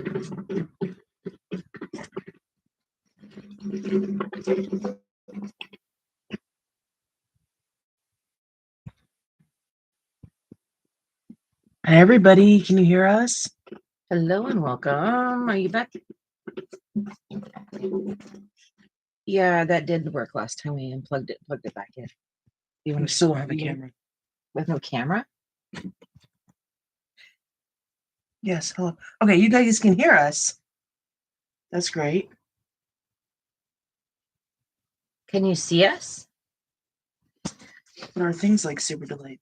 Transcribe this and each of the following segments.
Hi, everybody. Can you hear us? Hello and welcome. Are you back? Yeah, that did work last time we unplugged it, plugged it back in. You want to still have a camera? With no camera? Yes. Hello. Okay, you guys can hear us. That's great. Can you see us? But our thing's like super delayed.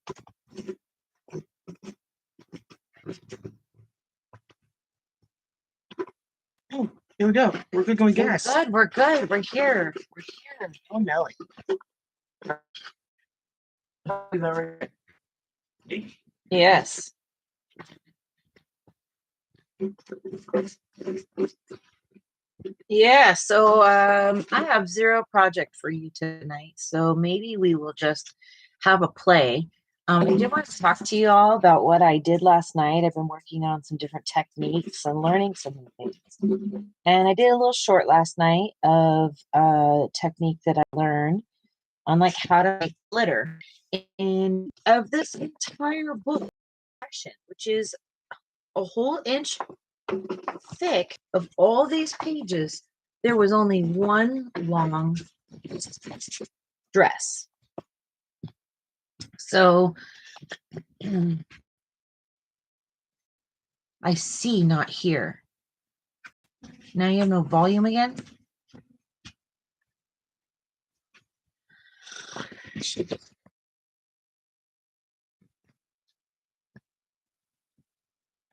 Oh, here we go. We're good going gas. We're good. We're here. We're here. Oh, Nelly. Yes. Yeah, so I have zero project for you tonight, so maybe we will just have a play. I did want to talk to you all about what I did last night. I've been working on some different techniques and learning some new things. And I did a little short last night of a technique that I learned on like how to make glitter. And of this entire book, which is a whole inch thick of all these pages, there was only one long dress. So I see, not here. Now you have no volume again?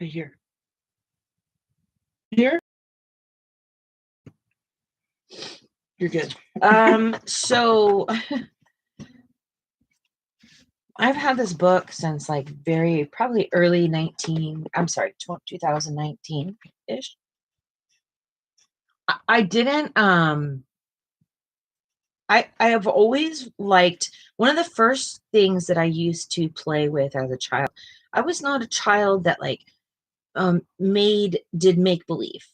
Right here. Here? You're good. So I've had this book since like probably early 2019-ish. I didn't, I have always liked, one of the first things that I used to play with as a child, I was not a child that like did make believe.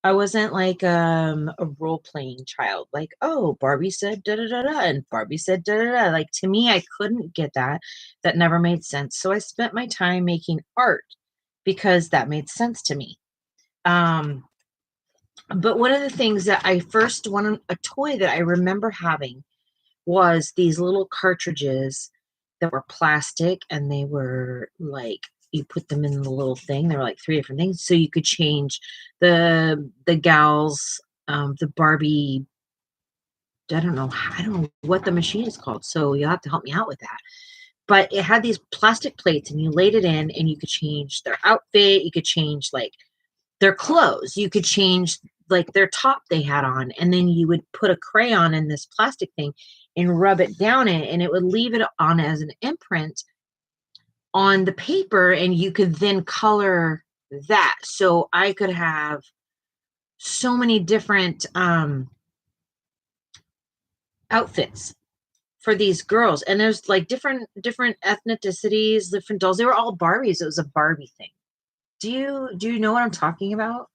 I wasn't like a role playing child, like, oh, Barbie said da da da da and Barbie said da da da. Like, to me, I couldn't get that. That never made sense. So I spent my time making art because that made sense to me. But one of the things that a toy that I remember having was these little cartridges that were plastic, and they were like, you put them in the little thing. There were like 3 different things. So you could change the gals, the Barbie. I don't know what the machine is called. So you'll have to help me out with that. But it had these plastic plates, and you laid it in, and you could change their outfit. You could change like their clothes. You could change like their top they had on, and then you would put a crayon in this plastic thing and rub it down it, and it would leave it on as an imprint on the paper, and you could then color that. So I could have so many different outfits for these girls, and there's like different ethnicities, different dolls. They were all Barbies. It was a Barbie thing. Do you know what I'm talking about?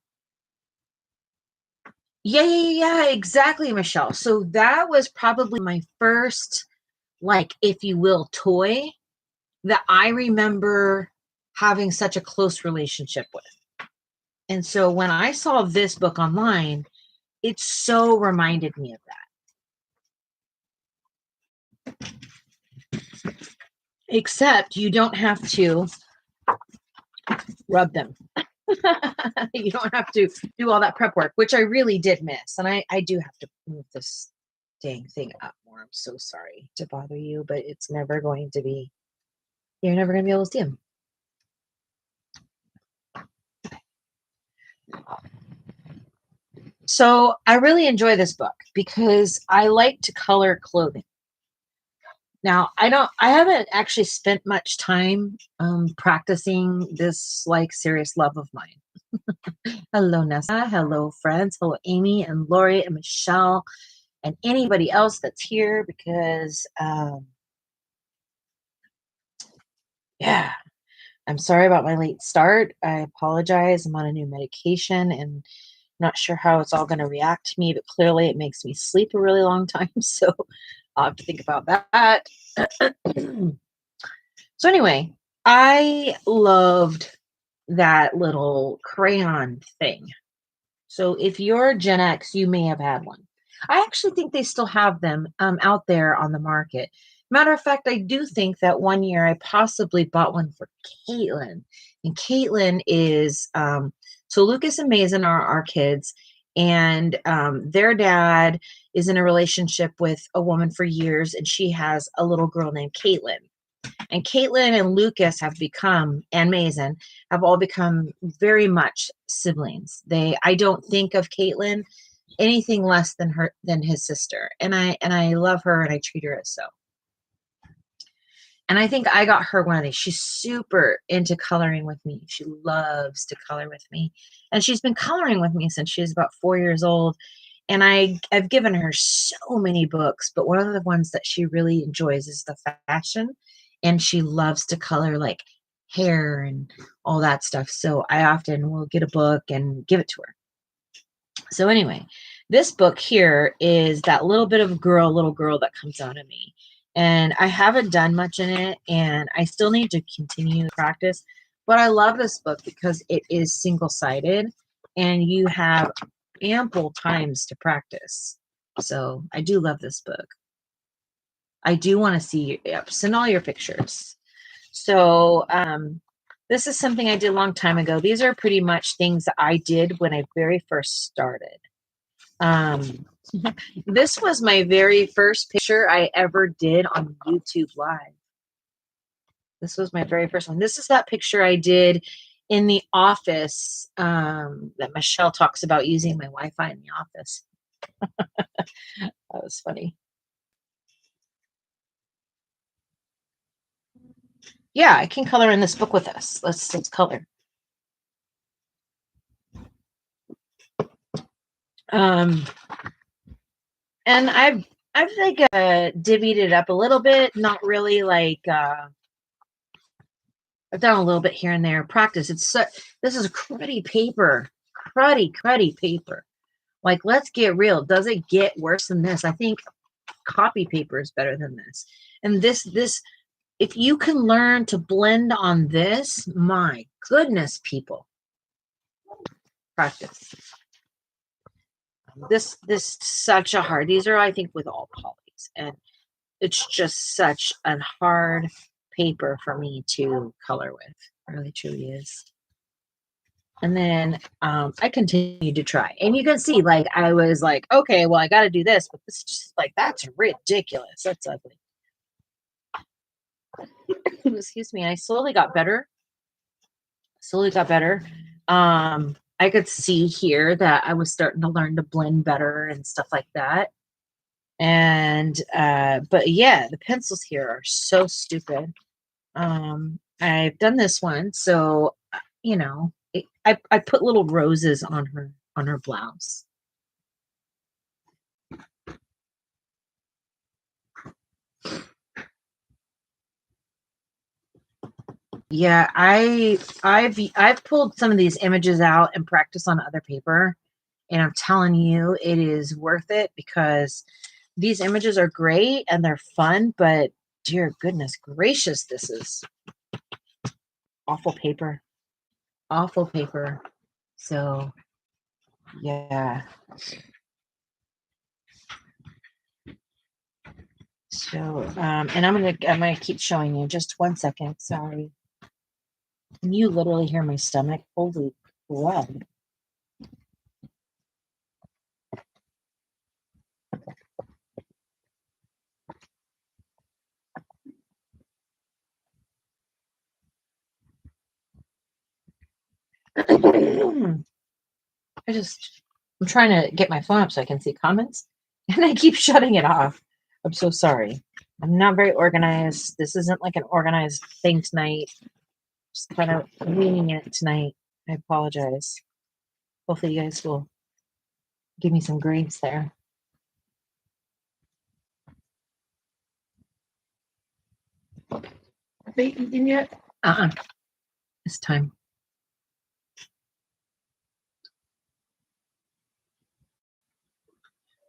Yeah, exactly, Michelle. So that was probably my first, like, if you will, toy that I remember having such a close relationship with. And so when I saw this book online, it so reminded me of that. Except you don't have to rub them. You don't have to do all that prep work, which I really did miss. And I do have to move this dang thing up more. I'm so sorry to bother you, but it's never going to be, you're never going to be able to see them. So I really enjoy this book because I like to color clothing. Now, I haven't actually spent much time practicing this like serious love of mine. Hello, Nessa. Hello, friends. Hello, Amy and Lori and Michelle and anybody else that's here because, yeah, I'm sorry about my late start. I apologize. I'm on a new medication and not sure how it's all going to react to me, but clearly it makes me sleep a really long time. So I'll have to think about that. So, anyway, I loved that little crayon thing. So, if you're Gen X, you may have had one. I actually think they still have them out there on the market. Matter of fact, I do think that one year I possibly bought one for Caitlin. And Caitlin is, so Lucas and Mason are our kids, and their dad is in a relationship with a woman for years, and she has a little girl named Caitlin. And Caitlin and Lucas have become, and Mason have all become very much siblings. I don't think of Caitlin anything less than his sister. And I love her and I treat her as so. And I think I got her one of these. She's super into coloring with me. She loves to color with me. And she's been coloring with me since she was about 4 years old. And I've given her so many books, but one of the ones that she really enjoys is the fashion. And she loves to color like hair and all that stuff. So I often will get a book and give it to her. So anyway, this book here is that little bit of little girl that comes out of me. And I haven't done much in it, and I still need to continue to practice. But I love this book because it is single-sided, and you have ample times to practice. So I do love this book. I do want to see send all your pictures. So this is something I did a long time ago. These are pretty much things that I did when I very first started. This was my very first picture I ever did on YouTube Live. This was my very first one. This is that picture I did in the office that Michelle talks about using my Wi-Fi in the office. That was funny. Yeah, I can color in this book with us. Let's color. And I've like divvied it up a little bit, not really like I've done a little bit here and there. Practice. This is cruddy paper. Cruddy paper. Like, let's get real. Does it get worse than this? I think copy paper is better than this. And this if you can learn to blend on this, my goodness, people. Practice. This such a hard. These are, I think, with all polys, and it's just such a hard paper for me to color with. It really truly is. And then I continued to try, and you can see, like, I was like, okay, well, I got to do this, but this is just like, that's ridiculous. That's ugly. Excuse me. I slowly got better. I could see here that I was starting to learn to blend better and stuff like that. And but yeah, the pencils here are so stupid. I've done this one, so you know, I put little roses on her blouse. Yeah, I've pulled some of these images out and practiced on other paper, and I'm telling you, it is worth it because these images are great and they're fun, but dear goodness gracious, this is awful paper. Awful paper. So yeah. So and I'm gonna keep showing you. Just 1 second. Sorry. Can you literally hear my stomach? Holy crap. I'm trying to get my phone up so I can see comments, and I keep shutting it off. I'm so sorry. I'm not very organized. This isn't like an organized thing tonight. Just kind of winging it tonight. I apologize. Hopefully you guys will give me some grace there. Have they eaten yet? Uh-uh. this time.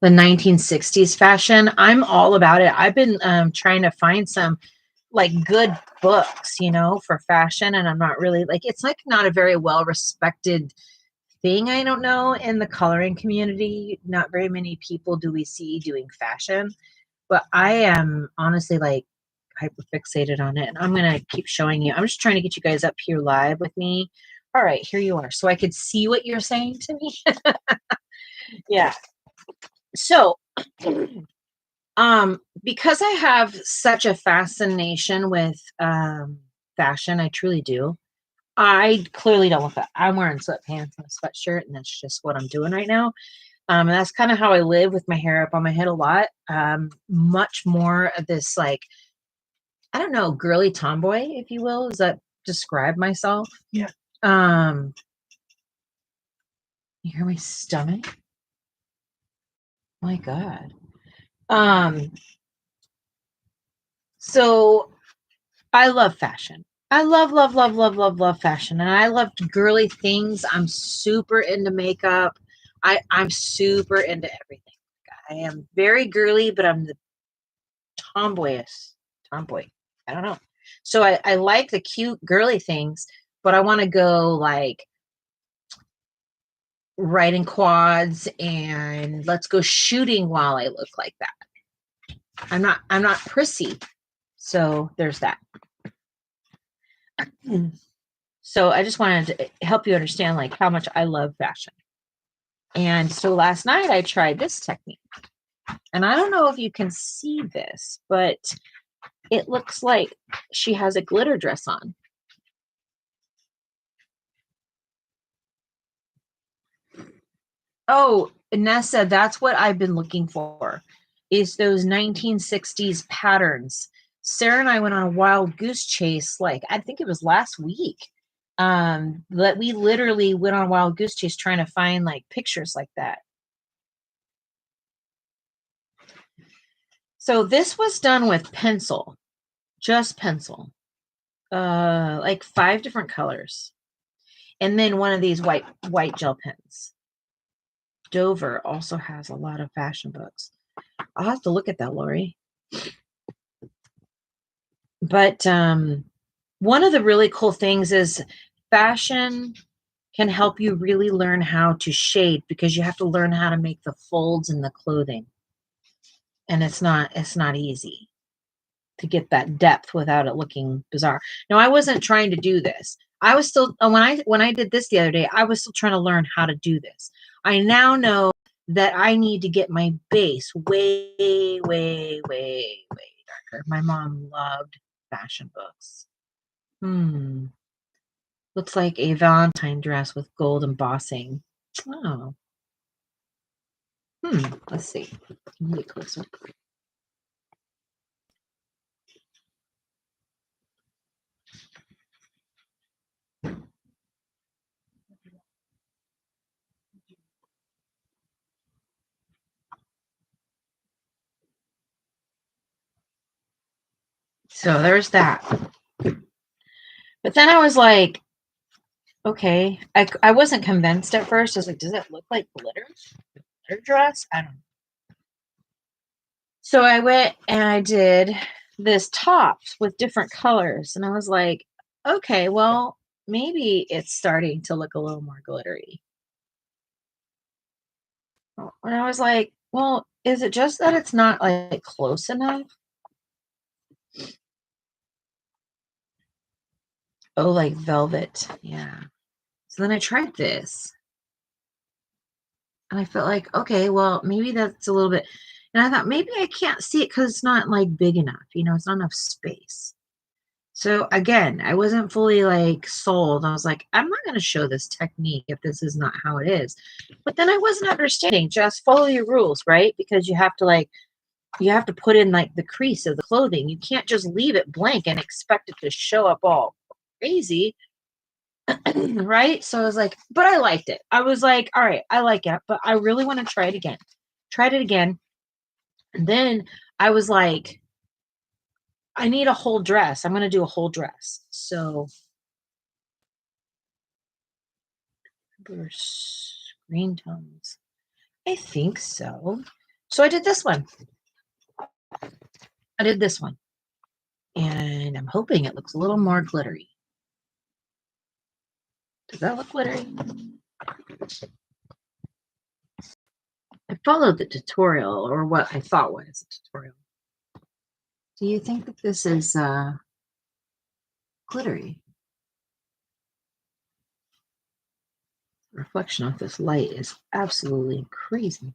The 1960s fashion. I'm all about it. I've been trying to find some like good books, for fashion, and I'm not really like it's like not a very well respected thing. I don't know in the coloring community. Not very many people do we see doing fashion, but I am honestly like hyper fixated on it, and I'm gonna keep showing you. I'm just trying to get you guys up here live with me. All right, here you are, so I could see what you're saying to me. Yeah. So, because I have such a fascination with fashion, I truly do. I clearly don't look that. I'm wearing sweatpants and a sweatshirt, and that's just what I'm doing right now. And that's kind of how I live with my hair up on my head a lot. Much more of this, like, I don't know, girly tomboy, if you will. Does that describe myself? Yeah. You hear my stomach? My God. So I love fashion. I love fashion. And I love girly things. I'm super into makeup. I'm super into everything. I am very girly, but I'm the tomboy. I don't know. So I like the cute girly things, but I want to go like riding quads and let's go shooting while I look like that. I'm not prissy. So there's that. So I just wanted to help you understand like how much I love fashion. And so last night I tried this technique. And I don't know if you can see this, but it looks like she has a glitter dress on. Oh, Nessa, that's what I've been looking for, is those 1960s patterns. Sarah and I went on a wild goose chase, like I think it was last week. That we literally went on a wild goose chase trying to find like pictures like that. So this was done with pencil, just pencil, like 5 different colors, and then one of these white gel pens. Dover also has a lot of fashion books. I'll have to look at that, Lori. But one of the really cool things is fashion can help you really learn how to shade because you have to learn how to make the folds in the clothing. And it's not easy to get that depth without it looking bizarre. Now, I wasn't trying to do this. I was still when I did this the other day, I was still trying to learn how to do this. I now know that I need to get my base way darker. My mom loved fashion books. Looks like a Valentine dress with gold embossing. Oh. Let's see. Let me get closer. So there's that. But then I was like, okay, I wasn't convinced at first. I was like, does it look like glitter? Glitter dress? I don't know. So I went and I did this top with different colors. And I was like, okay, well, maybe it's starting to look a little more glittery. And I was like, well, is it just that it's not like close enough? Oh, like velvet. Yeah. So then I tried this. And I felt like, okay, well, maybe that's a little bit. And I thought maybe I can't see it because it's not like big enough, it's not enough space. So again, I wasn't fully like sold. I was like, I'm not going to show this technique if this is not how it is. But then I wasn't understanding. Just follow your rules, right? Because you have to put in like the crease of the clothing. You can't just leave it blank and expect it to show up all crazy. Right? So I was like, but I liked it. I was like, all right, I like it, but I really want to try it again. Tried it again. And then I was like, I need a whole dress. I'm going to do a whole dress. So Green tones. I think so. So I did this one. I did this one. And I'm hoping it looks a little more glittery. Does that look glittery? I followed the tutorial, or what I thought was a tutorial. Do you think that this is glittery? The reflection of this light is absolutely crazy.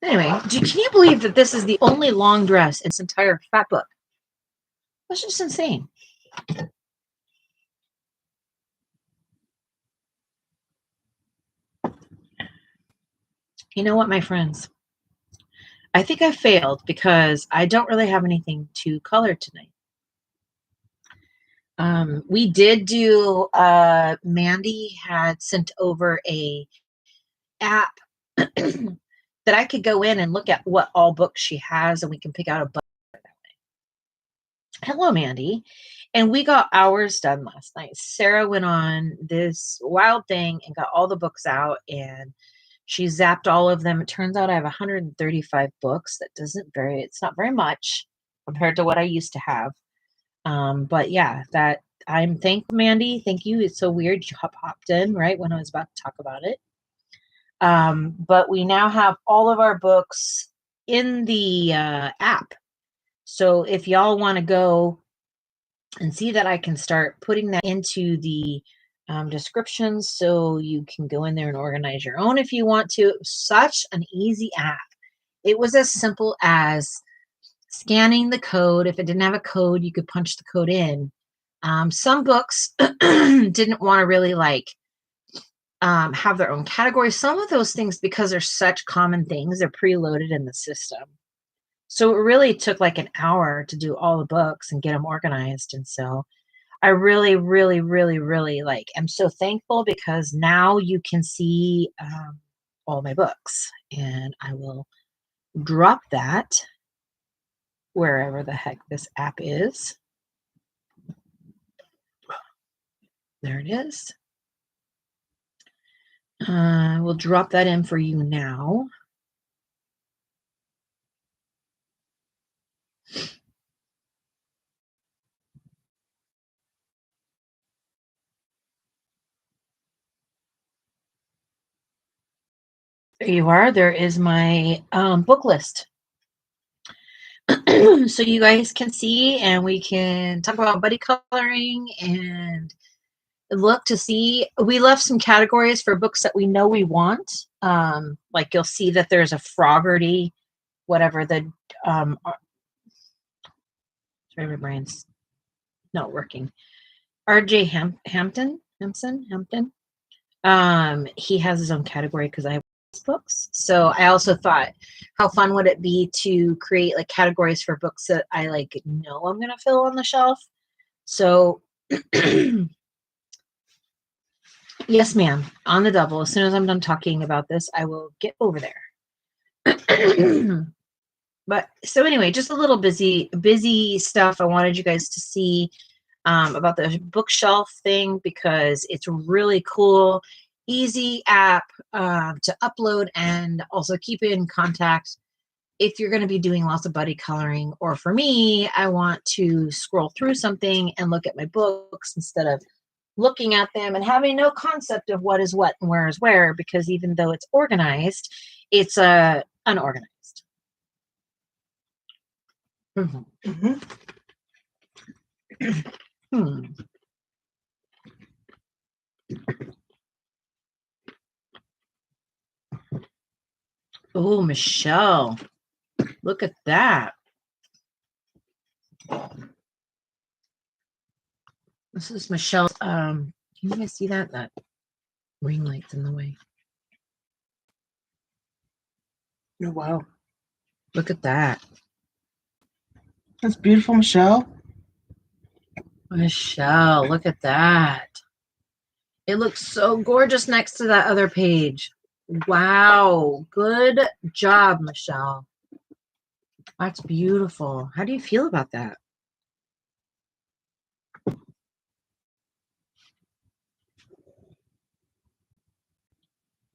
Anyway, can you believe that this is the only long dress in this entire fat book? That's just insane. You know what, my friends? I think I failed because I don't really have anything to color tonight. We did do, Mandy had sent over a app that I could go in and look at what all books she has, and we can pick out a book that way. Hello, Mandy. And we got ours done last night. Sarah went on this wild thing and got all the books out, and she zapped all of them. It turns out I have 135 books. It's not very much compared to what I used to have. But yeah, that I'm thankful, Mandy. Thank you. It's so weird you hopped in right when I was about to talk about it. But we now have all of our books in the app. So if y'all want to go and see that, I can start putting that into the descriptions, so you can go in there and organize your own if you want to. It was such an easy app. It was as simple as scanning the code. If it didn't have a code, you could punch the code in. Some books didn't want to really have their own categories. Some of those things, because they're such common things, they're preloaded in the system. So it really took like an hour to do all the books and get them organized. And so I really, really, really, really am so thankful, because now you can see all my books, and I will drop that wherever the heck this app is. There it is. We'll drop that in for you now. There you are. There is my book list. So you guys can see, and we can talk about buddy coloring and look to see. We left some categories for books that we know we want. Like you'll see that there's a Froggerty, whatever the sorry, my brain's not working. R.J. Hampton. He has his own category because I have books. So I also thought, how fun would it be to create like categories for books that I know I'm gonna fill on the shelf. So yes, ma'am, on the double. As soon as I'm done talking about this, I will get over there. But so anyway, just a little busy stuff I wanted you guys to see about the bookshelf thing, because it's really cool, easy app to upload and also keep in contact if you're going to be doing lots of buddy coloring. Or for me, I want to scroll through something and look at my books instead of looking at them and having no concept of what is what and where is where, because even though it's organized, it's unorganized. Mm-hmm. Oh, Michelle, look at that. This is Michelle's. Can you guys see that? That ring light's in the way. Oh, wow. Look at that. That's beautiful, Michelle. Michelle, look at that. It looks so gorgeous next to that other page. Wow. Good job, Michelle. That's beautiful. How do you feel about that?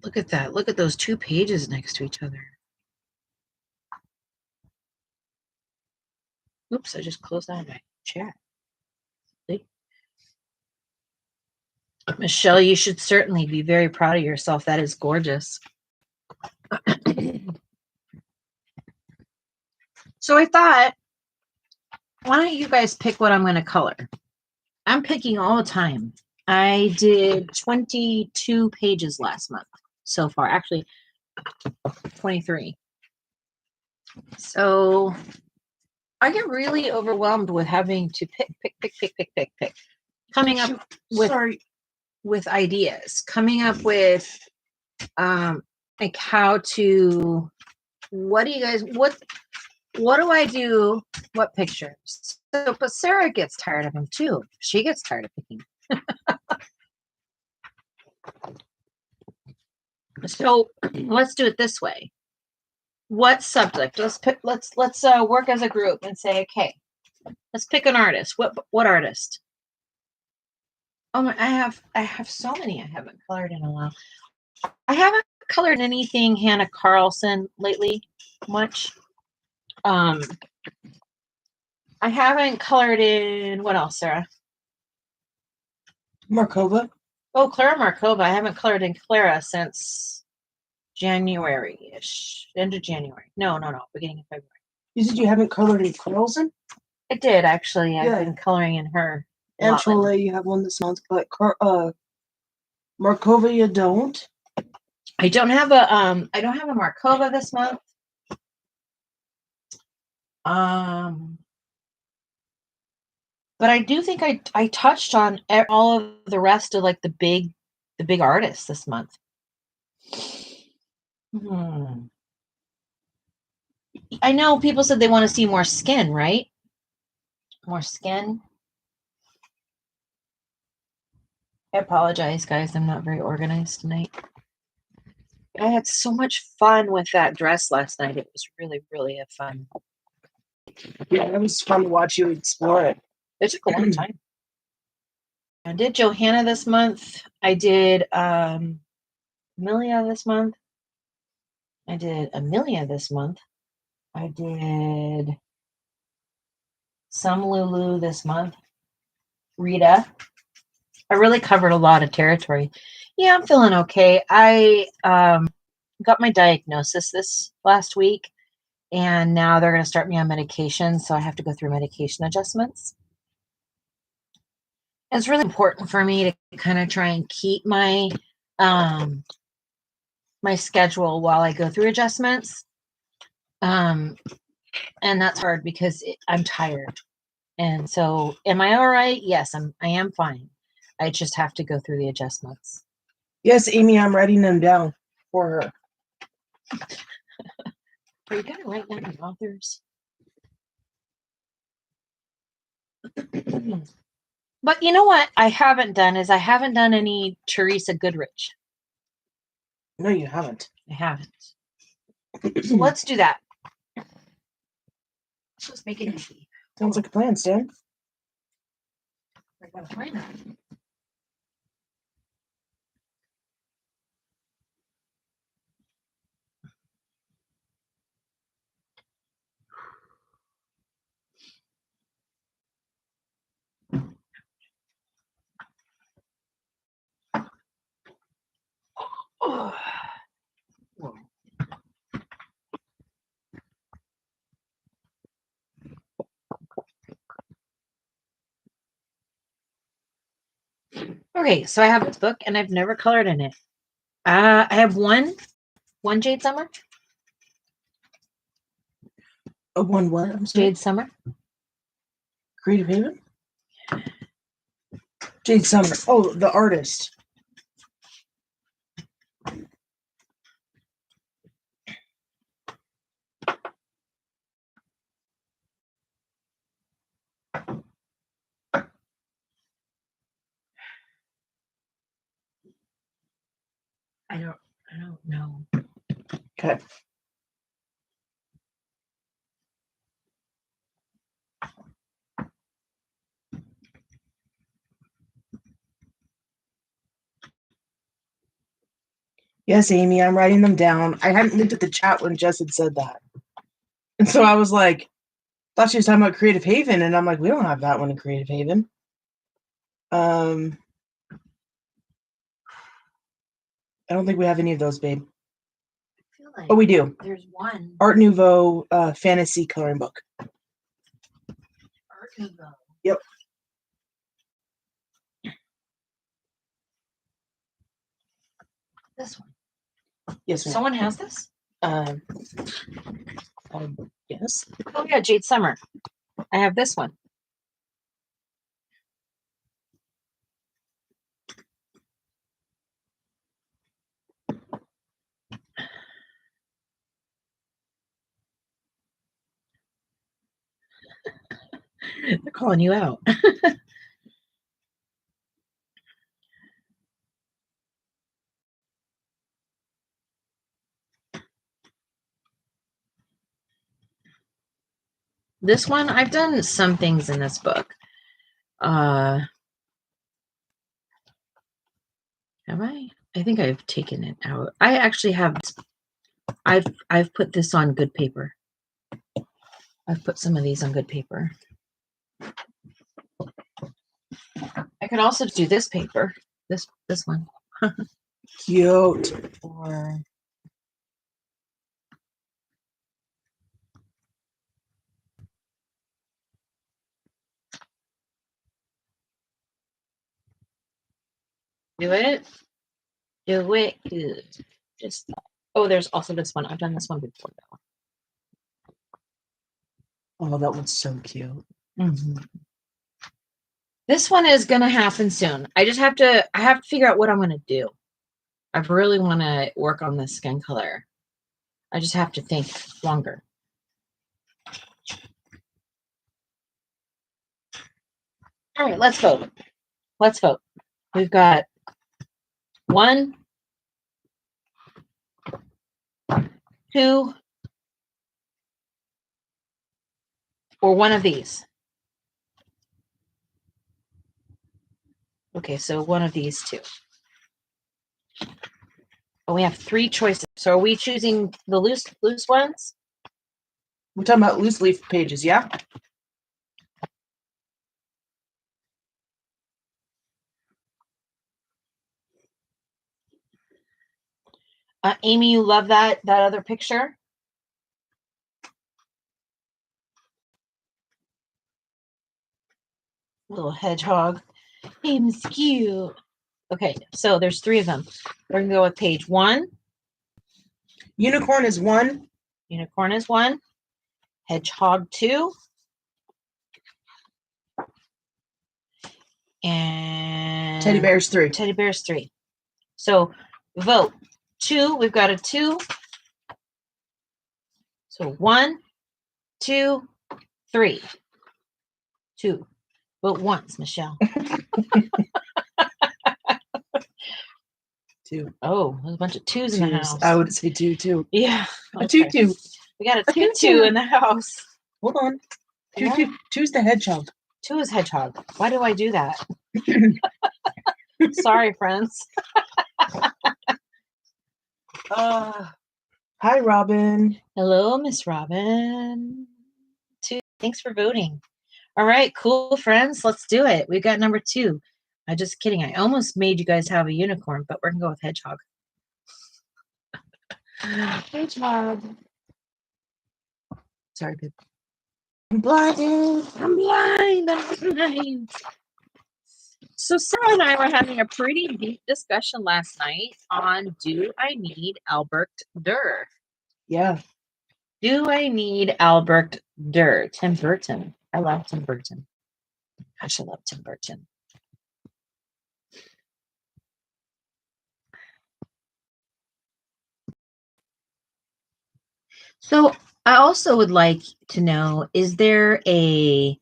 Look at that. Look at those 2 pages next to each other. Oops, I just closed down my chat. See? Michelle, you should certainly be very proud of yourself. That is gorgeous. So I thought, why don't you guys pick what I'm going to color? I'm picking all the time. I did 22 pages last month so far. Actually, 23. So I get really overwhelmed with having to pick. Coming up with ideas. Coming up with like how to, what do you guys, what do I do? What pictures? So, but Sarah gets tired of them too. She gets tired of picking. So let's do it this way. What subject? Let's pick. Let's work as a group and say, okay, let's pick an artist. What artist? Oh my! I have so many I haven't colored in a while. I haven't colored anything Hannah Carlson lately much. I haven't colored in what else, Sarah? Markova. Oh, Clara Markova. I haven't colored in Clara since January-ish. End of January. No. Beginning of February. You said you haven't colored in Carlson? I did, actually. Yeah. I've been coloring in her. Actually, you have one this month, but Markova you don't. I don't have a Markova this month. But I do think I touched on all of the rest of like the big artists this month. I know people said they want to see more skin, right? More skin. I apologize, guys. I'm not very organized tonight. I had so much fun with that dress last night. It was really, really fun. Yeah, it was fun to watch you explore it. It took a long time. I did Johanna this month. I did Amelia this month. I did Amelia this month. I did some Lulu this month. Rita. I really covered a lot of territory. Yeah, I'm feeling okay. I got my diagnosis this last week, and now they're going to start me on medication, so I have to go through medication adjustments. It's really important for me to kind of try and keep my my schedule while I go through adjustments. And that's hard because I'm tired. And so, am I all right? Yes, I am fine. I just have to go through the adjustments. Yes, Amy, I'm writing them down for her. Are you going to write down the authors? But you know what I haven't done is I haven't done any Teresa Goodrich. No, you haven't. I haven't. So let's do that. Let's make it easy. Sounds like a plan, Stan. I gotta find that. Oh. Okay, so I have this book and I've never colored in it. I have one Jade Summer. One what? I'm sorry. Jade Summer. Creative Haven? Jade Summer. Oh, the artist. I don't know. Okay. Yes, Amy, I'm writing them down. I hadn't looked at the chat when Jess had said that. And so I was like, thought she was talking about Creative Haven, and I'm like, we don't have that one in Creative Haven. I don't think we have any of those, babe. I feel like Oh, we do. there's one. Art Nouveau fantasy coloring book. Art Nouveau. Yep. This one. Yes, ma'am. Someone has this? Yes. Oh yeah, Jade Summer. I have this one. They're calling you out. This one, I've done some things in this book. Have I? I think I've taken it out. I actually have. I've put this on good paper. I've put some of these on good paper. I could also do this paper. This one. Cute. Or do it. Do it good. Just there's also this one. I've done this one before. That Oh, that one's so cute. one. Mm-hmm. This one is gonna happen soon. I have to figure out what I'm gonna do. I really want to work on this skin color. I just have to think longer. All right, let's vote. Let's vote. We've got 1, 2, or one of these. Okay, so one of these two. Oh, we have 3 choices. So are we choosing the loose ones? We're talking about loose leaf pages, yeah? Amy, you love that other picture? Little hedgehog. He's cute. Okay, so there's 3 of them. We're going to go with page 1. Unicorn is 1. Unicorn is 1. Hedgehog 2. And Teddy bear's 3. Teddy bear's 3. So vote 2. We've got a 2. So 1, 2, 3. 2. Vote once, Michelle. 2. Oh, there's a bunch of 2s in the house. I would say 2 too. Yeah. Okay. A 2. We got a 2 in the house. Hold on. 2. 2's the hedgehog. 2 is hedgehog. Why do I do that? Sorry, friends. Hi, Robin. Hello, Miss Robin. 2. Thanks for voting. All right, cool, friends. Let's do it. We got number 2. I'm just kidding. I almost made you guys have a unicorn, but we're going to go with hedgehog. Hedgehog. Sorry, babe. I'm blind. I'm blind. So Sarah and I were having a pretty deep discussion last night on, do I need Albert Durr? Yeah. Do I need Albert Durr? Tim Burton. I love Tim Burton. Gosh, I love Tim Burton. So I also would like to know, is there a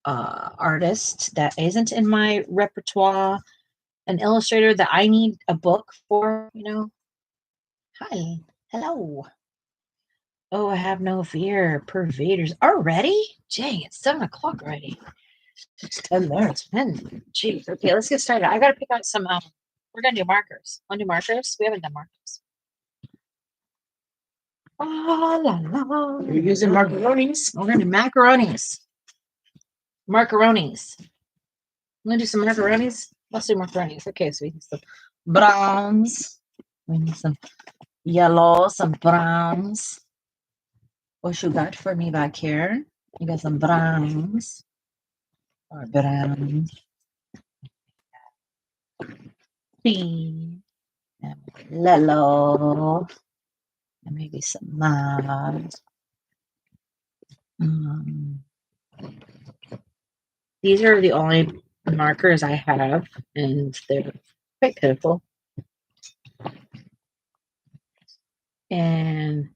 artist that isn't in my repertoire, an illustrator that I need a book for, Hi. Hello. Oh, I have no fear. Pervaders. Already? Dang, it's 7 o'clock already. It's 10 there. It's 10. Jeez. Okay, let's get started. I got to pick out some We're gonna do markers. Want to do markers? We haven't done markers. Oh, la, la, We're using macaronis. We're gonna do macaronis. Macaronis. I'm gonna do some macaronis. Let's do macaronis. Okay, so we need some browns. We need some yellow, some browns. What you got for me back here? You got some browns. Or browns. Pink. And yellow. And maybe some mud. These are the only markers I have, and they're quite pitiful. And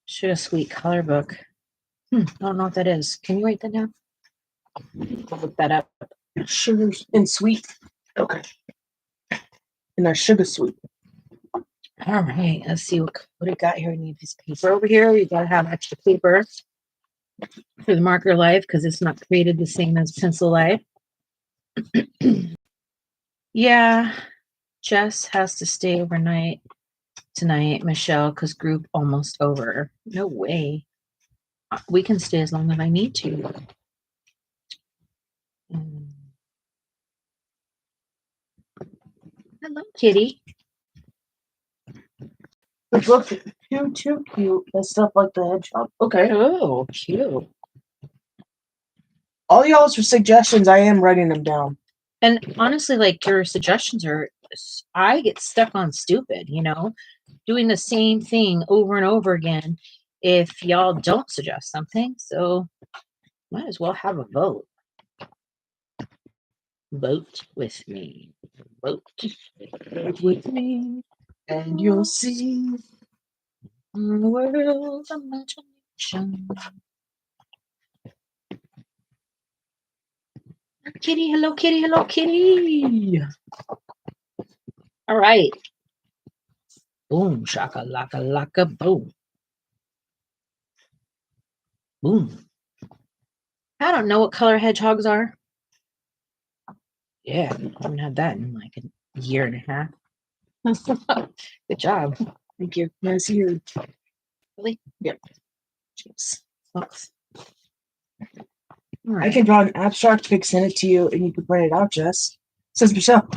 Sugar Sweet color book. I don't know what that is. Can you write that down? I'll look that up. Sugar and sweet. Okay. And our sugar sweet. All right, let's see what we got here. We need a piece of paper over here. You gotta have extra paper for the marker life because it's not created the same as pencil life. Yeah, Jess has to stay overnight tonight, Michelle, because group almost over. No way. We can stay as long as I need to. Hello, kitty. The book too cute. That stuff like the hedgehog. Okay. Oh, cute. All y'all's suggestions, I am writing them down. And honestly, like your suggestions are, I get stuck on stupid, doing the same thing over and over again if y'all don't suggest something. So might as well have a vote. Vote with me. Vote with me. And you'll see the world's imagination. Kitty, hello, kitty, hello, kitty. All right. Boom, shaka, laka, laka, boom. Boom. I don't know what color hedgehogs are. Yeah, I haven't had that in like a year and a half. Good job. Thank you. Nice here. Really? Yep. Jeez. Sucks. I can draw an abstract, pic, send it to you, and you can print it out, Jess. Says Michelle.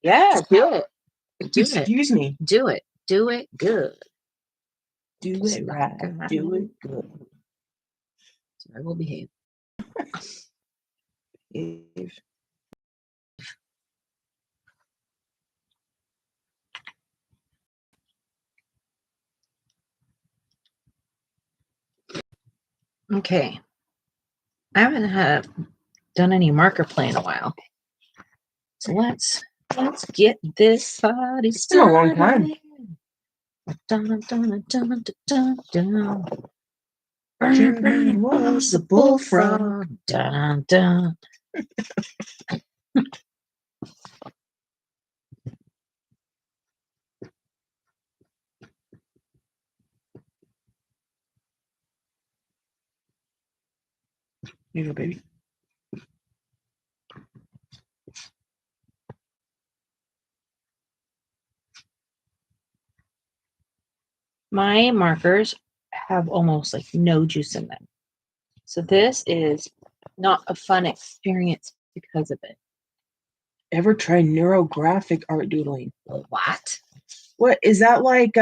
Yeah, do it. Excuse me. Do it. Do it good. Do it right. Do it good. So I will behave. Okay. I haven't done any marker play in a while. So let's get this party started. It's been a long time. Dun, dun, dun, dun, dun. Burn was the bullfrog. Dun, dun. Here you go, baby. My markers have almost like no juice in them. So this is not a fun experience because of it. Ever try neurographic art doodling? What? What is that like?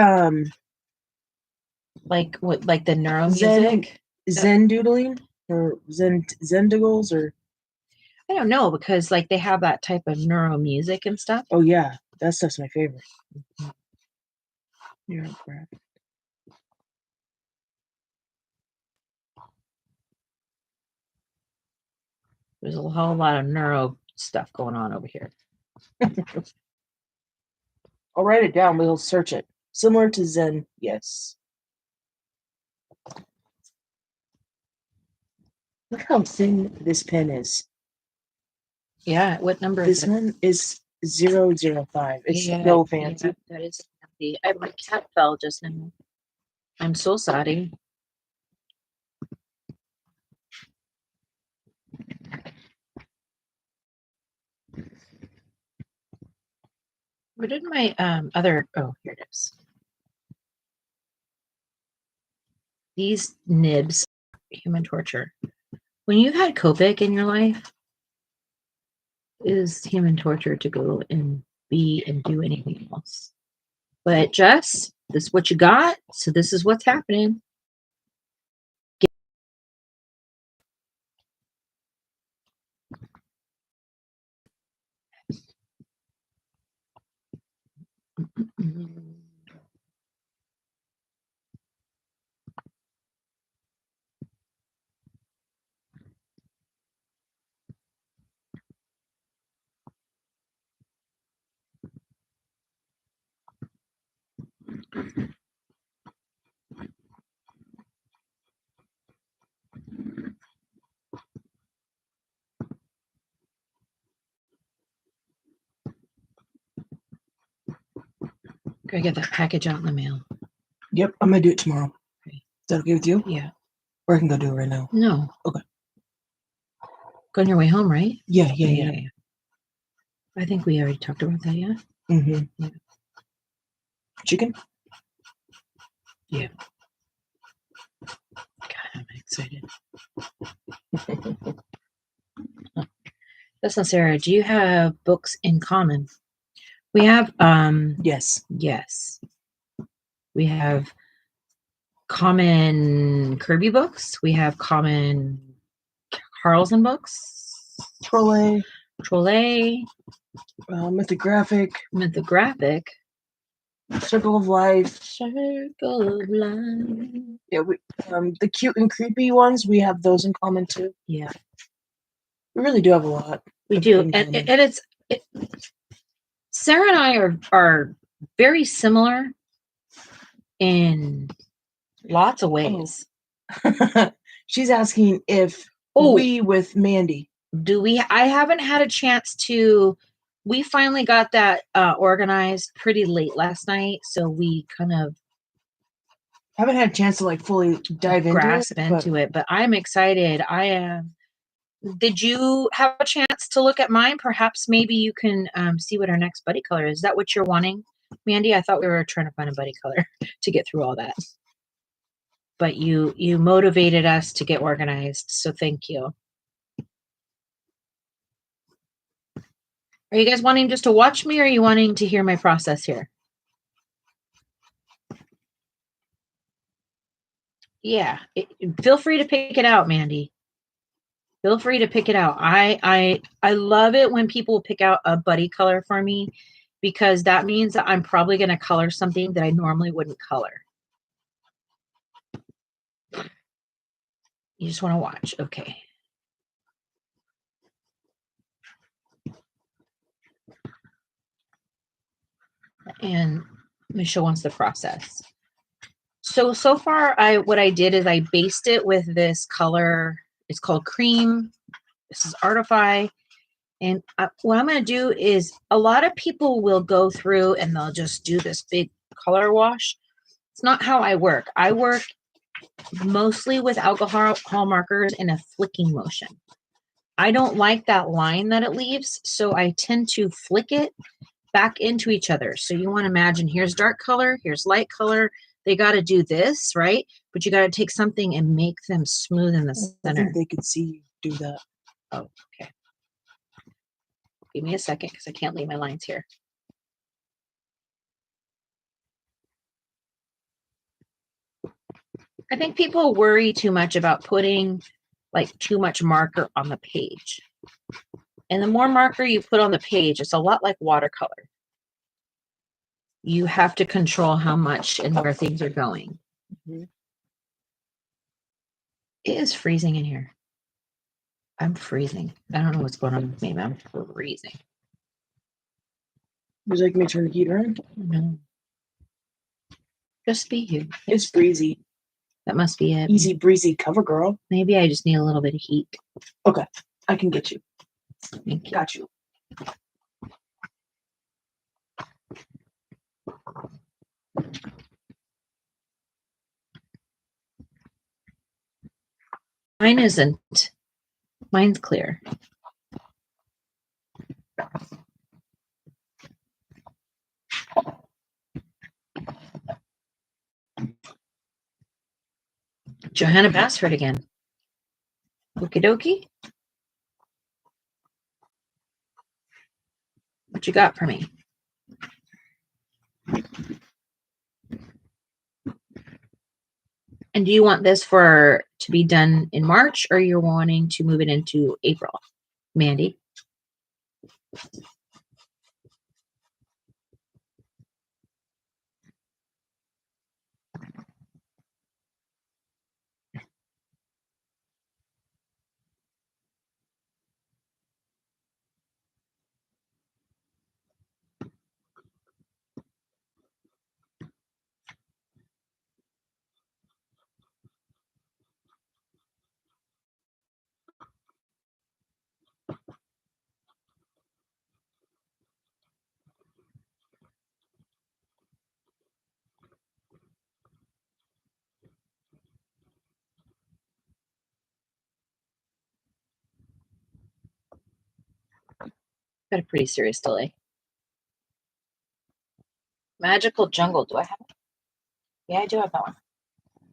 Like what? Like the neuro music? Zen doodling or Zen doodles or? I don't know because like they have that type of neuro music and stuff. Oh yeah, that stuff's my favorite. Neurographic. There's a whole lot of neuro stuff going on over here. I'll write it down, but we'll search it. Similar to Zen, yes. Look how thin this pen is. Yeah, what number This is it? one is 005. It's Yeah, no fancy. yeah, that is fancy. My cat fell just now. I'm so sorry. Where did my other? Oh, here it is. These nibs, human torture. When you've had Copic in your life, it is human torture to go and be and do anything else. But Jess, this is what you got, so this is what's happening. Gotta get that package out in the mail. Yep, I'm gonna do it tomorrow. Okay. Is that okay with you? Yeah. Or I can go do it right now. No. Okay. Go on your way home, right? Yeah. I think we already talked about that, yeah? Mm-hmm. Yeah. Chicken? Yeah. God, I'm excited. Listen, Sarah, do you have books in common? We have Yes. yes. We have common Kirby books. We have common Carlson books. Trolley. Mythographic. Circle of Life. Circle of Life. Yeah, we the cute and creepy ones, we have those in common too. Yeah. We really do have a lot. We do. And it's Sarah and I are very similar in lots of ways. Oh. She's asking if we with Mandy. Do we? I haven't had a chance to. We finally got that organized pretty late last night, so we kind of haven't had a chance to like fully dive into it. But I'm excited. I am. Did you have a chance to look at mine? Perhaps maybe you can see what our next buddy color is. Is that what you're wanting, Mandy? I thought we were trying to find a buddy color to get through all that. But you motivated us to get organized, so thank you. Are you guys wanting just to watch me, or are you wanting to hear my process here? Yeah, feel free to pick it out, Mandy. Feel free to pick it out. I love it when people pick out a buddy color for me, because that means that I'm probably going to color something that I normally wouldn't color. You just want to watch. Okay. And Michelle wants the process. So far, what I did is I based it with this color. It's called Cream. This is Artify. And what I'm going to do is, a lot of people will go through and they'll just do this big color wash. It's not how I work. I work mostly with alcohol markers in a flicking motion. I don't like that line that it leaves, so I tend to flick it back into each other. So you want to imagine, here's dark color, here's light color. They got to do this, right? But you got to take something and make them smooth in the center. I think they could see you do that. Oh, okay. Give me a second, because I can't leave my lines here. I think people worry too much about putting like too much marker on the page. And the more marker you put on the page, it's a lot like watercolor. You have to control how much and where things are going. Mm-hmm. It is freezing in here. I'm freezing. I don't know what's going on with me, but I'm freezing. Would you like me to turn the heater on? No. Just be you. It's breezy. That must be it. Easy breezy cover girl. Maybe I just need a little bit of heat. Okay. I can get you. Thank you. Got you. Mine isn't. Mine's clear. Johanna Bassford again. Okie dokie. What you got for me? And do you want this to be done in March, or you're wanting to move it into April, Mandy? Got a pretty serious delay. Magical Jungle. Do I have it? Yeah, I do have that one.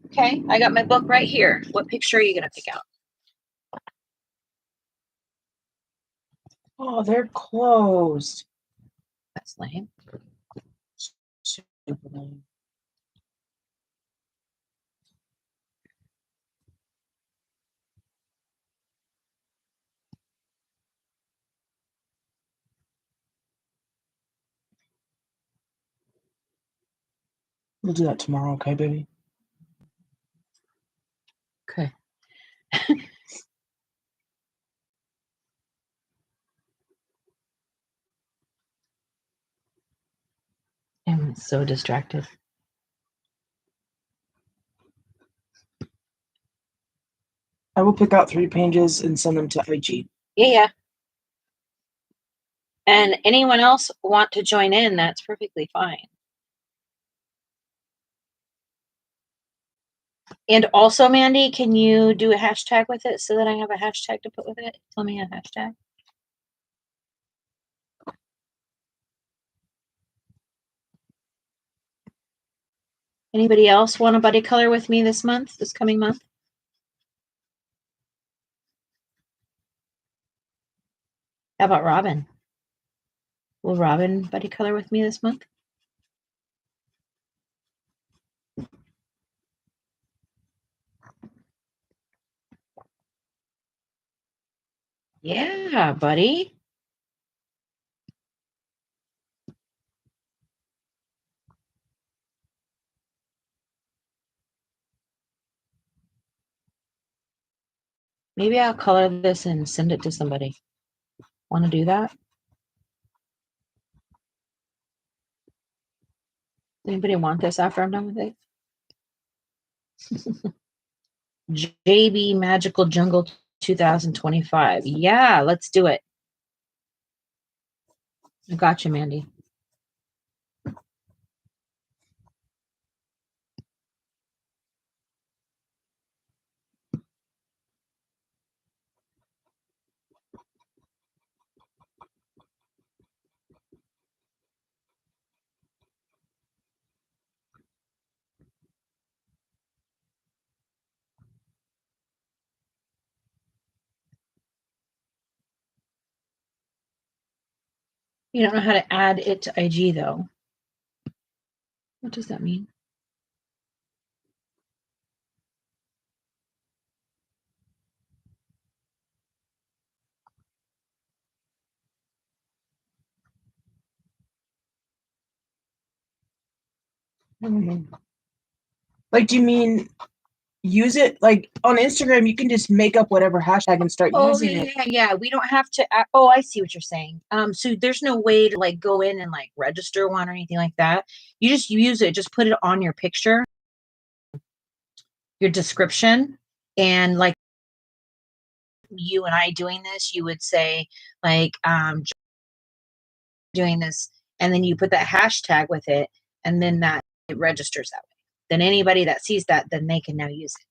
Okay, I got my book right here. What picture are you going to pick out? Oh, they're closed. That's lame. Super lame. We'll do that tomorrow, okay, baby? Okay. I'm so distracted. I will pick out 3 pages and send them to IG. Yeah. And anyone else want to join in, that's perfectly fine. And also, Mandy, can you do a hashtag with it so that I have a hashtag to put with it? Tell me a hashtag. Anybody else want a buddy color with me this coming month? How about Robin? Will Robin buddy color with me this month? Yeah, buddy. Maybe I'll color this and send it to somebody. Want to do that? Anybody want this after I'm done with it? JB Magical Jungle 2025. Yeah, let's do it. I got you, Mandy. You don't know how to add it to IG, though. What does that mean? Like, do you mean use it? Like, on Instagram, you can just make up whatever hashtag and start using it. Yeah. We don't have to. Oh, I see what you're saying. So there's no way to like go in and like register one or anything like that. You just use it. Just put it on your picture, your description, and like you and I doing this, you would say like doing this, and then you put that hashtag with it, and then that it registers that way. Then anybody that sees that, then they can now use it.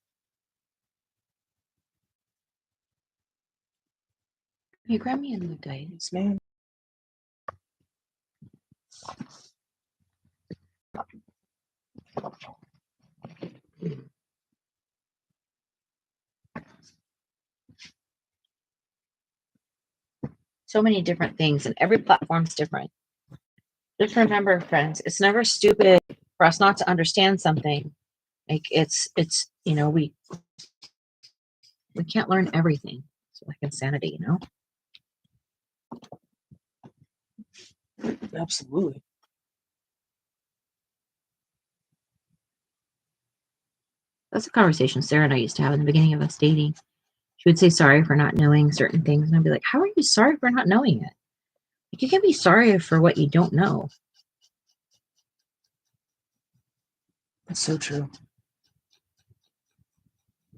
You grab me another guidance, man. So many different things, and every platform's different. Just remember, friends, it's never stupid for us not to understand something. Like it's we can't learn everything. It's like insanity, Absolutely. That's a conversation Sarah and I used to have in the beginning of us dating. She would say sorry for not knowing certain things, and I'd be like, how are you sorry for not knowing it? Like, you can't be sorry for what you don't know. That's so true.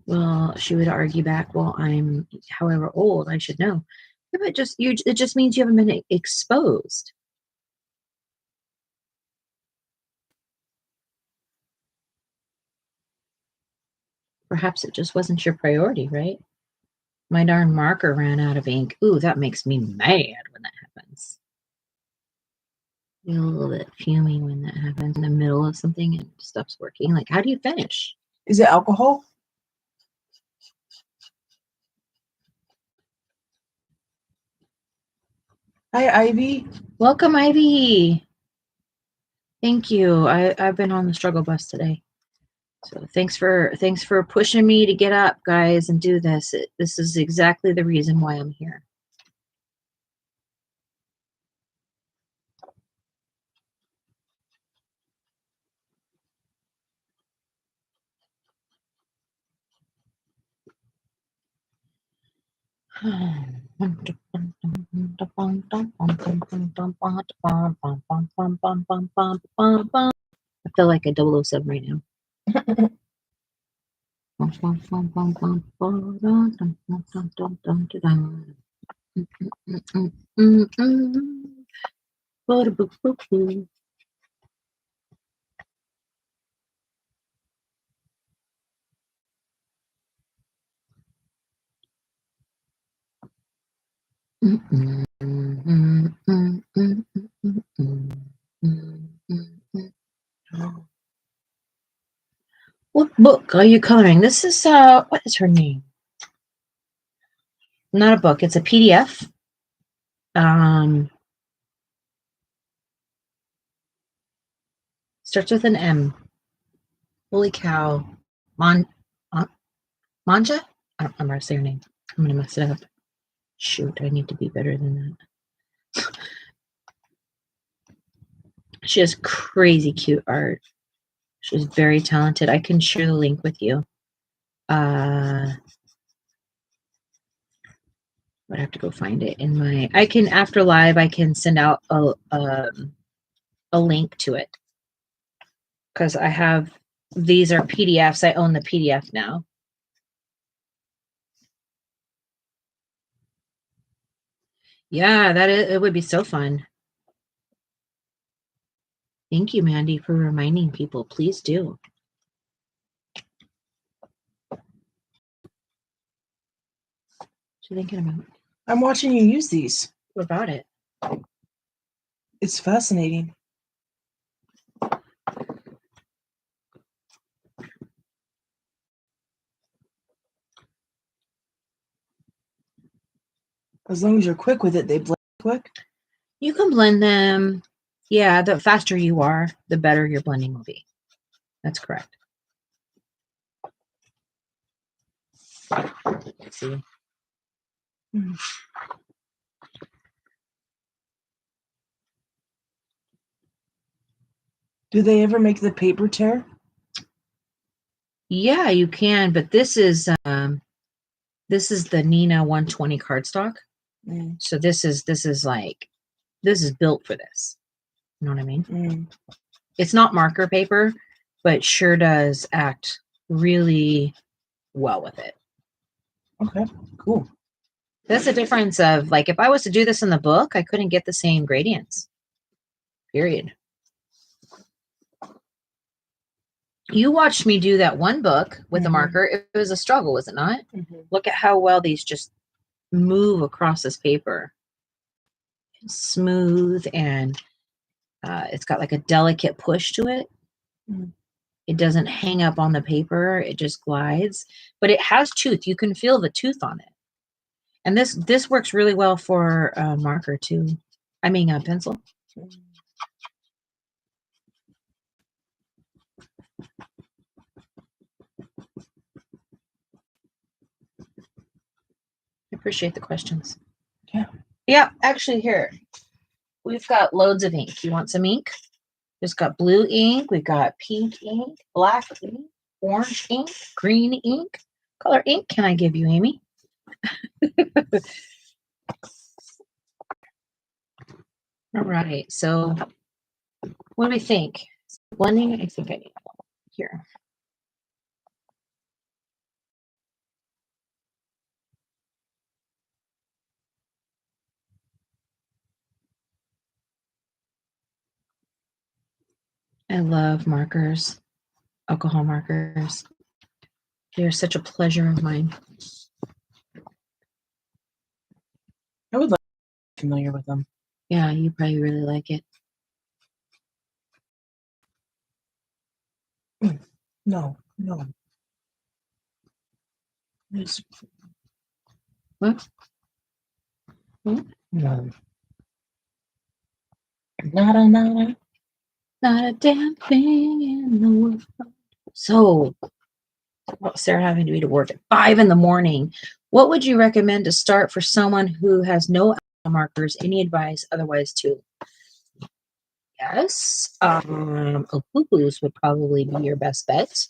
Well, she would argue back, well, I'm however old, I should know. Yeah, but it just means you haven't been exposed. Perhaps it just wasn't your priority, right? My darn marker ran out of ink. Ooh, that makes me mad when that happens. I feel a little bit fuming when that happens in the middle of something and stuff's working. Like, how do you finish? Is it alcohol? Hi, Ivy. Welcome, Ivy. Thank you. I've been on the struggle bus today. So thanks for pushing me to get up, guys, and do this. This is exactly the reason why I'm here. I feel like a 007 right now. What book are you coloring? This is what is her name? Not a book, it's a PDF. Starts with an M. Holy cow. Manja? I don't remember how to say her name. I'm gonna mess it up. Shoot, I need to be better than that. She has crazy cute art. She's very talented. I can share the link with you. I'd have to go find it in my. I can after live. I can send out a link to it because I have. These are PDFs. I own the PDF now. Yeah, it would be so fun. Thank you, Mandy, for reminding people. Please do. What you thinking about? I'm watching you use these. What about it? It's fascinating. As long as you're quick with it, they blend quick. You can blend them. Yeah, the faster you are, the better your blending will be. That's correct. Let's see. Do they ever make the paper tear? Yeah, you can, but this is the Nina 120 cardstock. So this is built for this. You know what I mean? It's not marker paper, but sure does act really well with it. Okay, cool. That's the difference of, like, if I was to do this in the book, I couldn't get the same gradients. Period. You watched me do that one book with a marker. It was a struggle, was it not? Look at how well these just move across this paper. It's smooth, and it's got like a delicate push to it. It doesn't hang up on the paper. It just glides. But it has tooth. You can feel the tooth on it. And this works really well for marker too. I mean, a pencil. I appreciate the questions. Yeah. Yeah, actually, here we've got loads of ink. You want some ink? We've got blue ink. We've got pink ink, black ink, orange ink, green ink. Color ink can I give you, Amy? All right. So, what do we think? Blending. I think I need here. I love markers, alcohol markers. They're such a pleasure of mine. I would like to be familiar with them. Yeah, you probably really like it. No. What? No. Nada. Not a damn thing in the world. So, about Sarah having to be to work at 5 in the morning. What would you recommend to start for someone who has no markers? Any advice otherwise too? Yes. Ohuhus would probably be your best bet.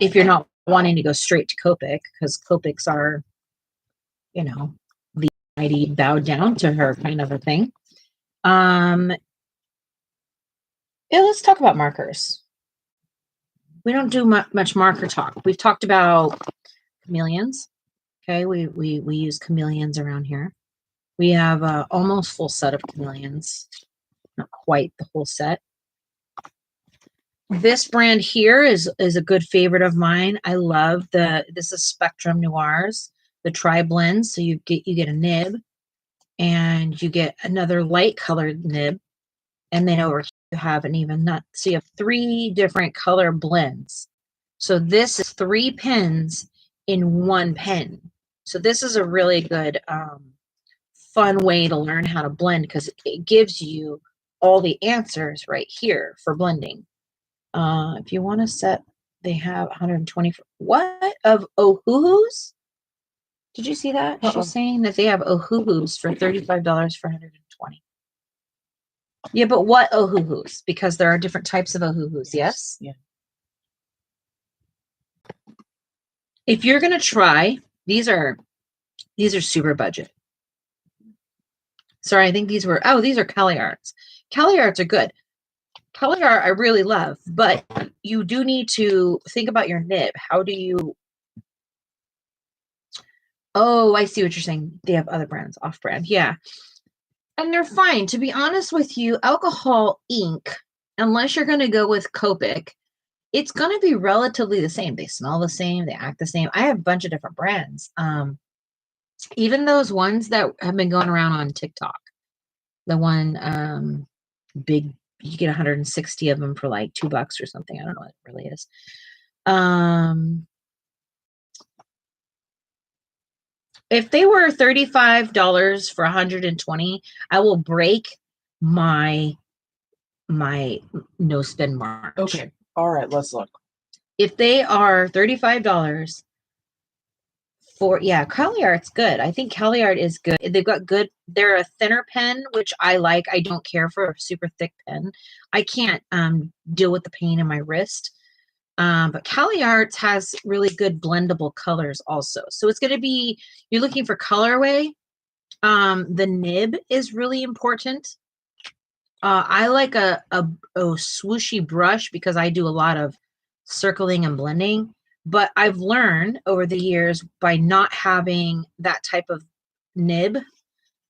If you're not wanting to go straight to Copic, because Copics are, the mighty bowed down to her kind of a thing. Yeah, let's talk about markers. We don't do much marker talk. We've talked about chameleons. Okay, we use chameleons around here. We have almost full set of chameleons. Not quite the whole set. This brand here is a good favorite of mine. I love this is Spectrum Noirs, the tri blends. So you get a nib, and you get another light colored nib, and then over here you have an even nut. So you have 3 different color blends. So this is 3 pens in 1 pen. So this is a really good fun way to learn how to blend, because it gives you all the answers right here for blending. If you want to set, they have 120. What of Ohuhus? Did you see that? She's saying that they have Ohuhus for $35 for 120. Yeah, but what Ohuhus? Because there are different types of Ohuhus. Yes. Yeah. If you're gonna try, these are super budget. Sorry, I think these are CaliArts. CaliArts are good. CaliArt I really love, but you do need to think about your nib. How do you... Oh, I see what you're saying. They have other brands, off-brand. Yeah. And they're fine. To be honest with you, alcohol ink, unless you're going to go with Copic, it's going to be relatively the same. They smell the same. They act the same. I have a bunch of different brands. Even those ones that have been going around on TikTok. The one big, you get 160 of them for like $2 or something. I don't know what it really is. If they were $35 for 120, I will break my no spend march. Okay. All right. Let's look. If they are $35 for, yeah, CaliArt's good. I think CaliArt is good. They've got good. They're a thinner pen, which I like. I don't care for a super thick pen. I can't deal with the pain in my wrist. But CaliArts has really good blendable colors also. So it's going to be, you're looking for colorway. The nib is really important. I like a swooshy brush because I do a lot of circling and blending. But I've learned over the years by not having that type of nib,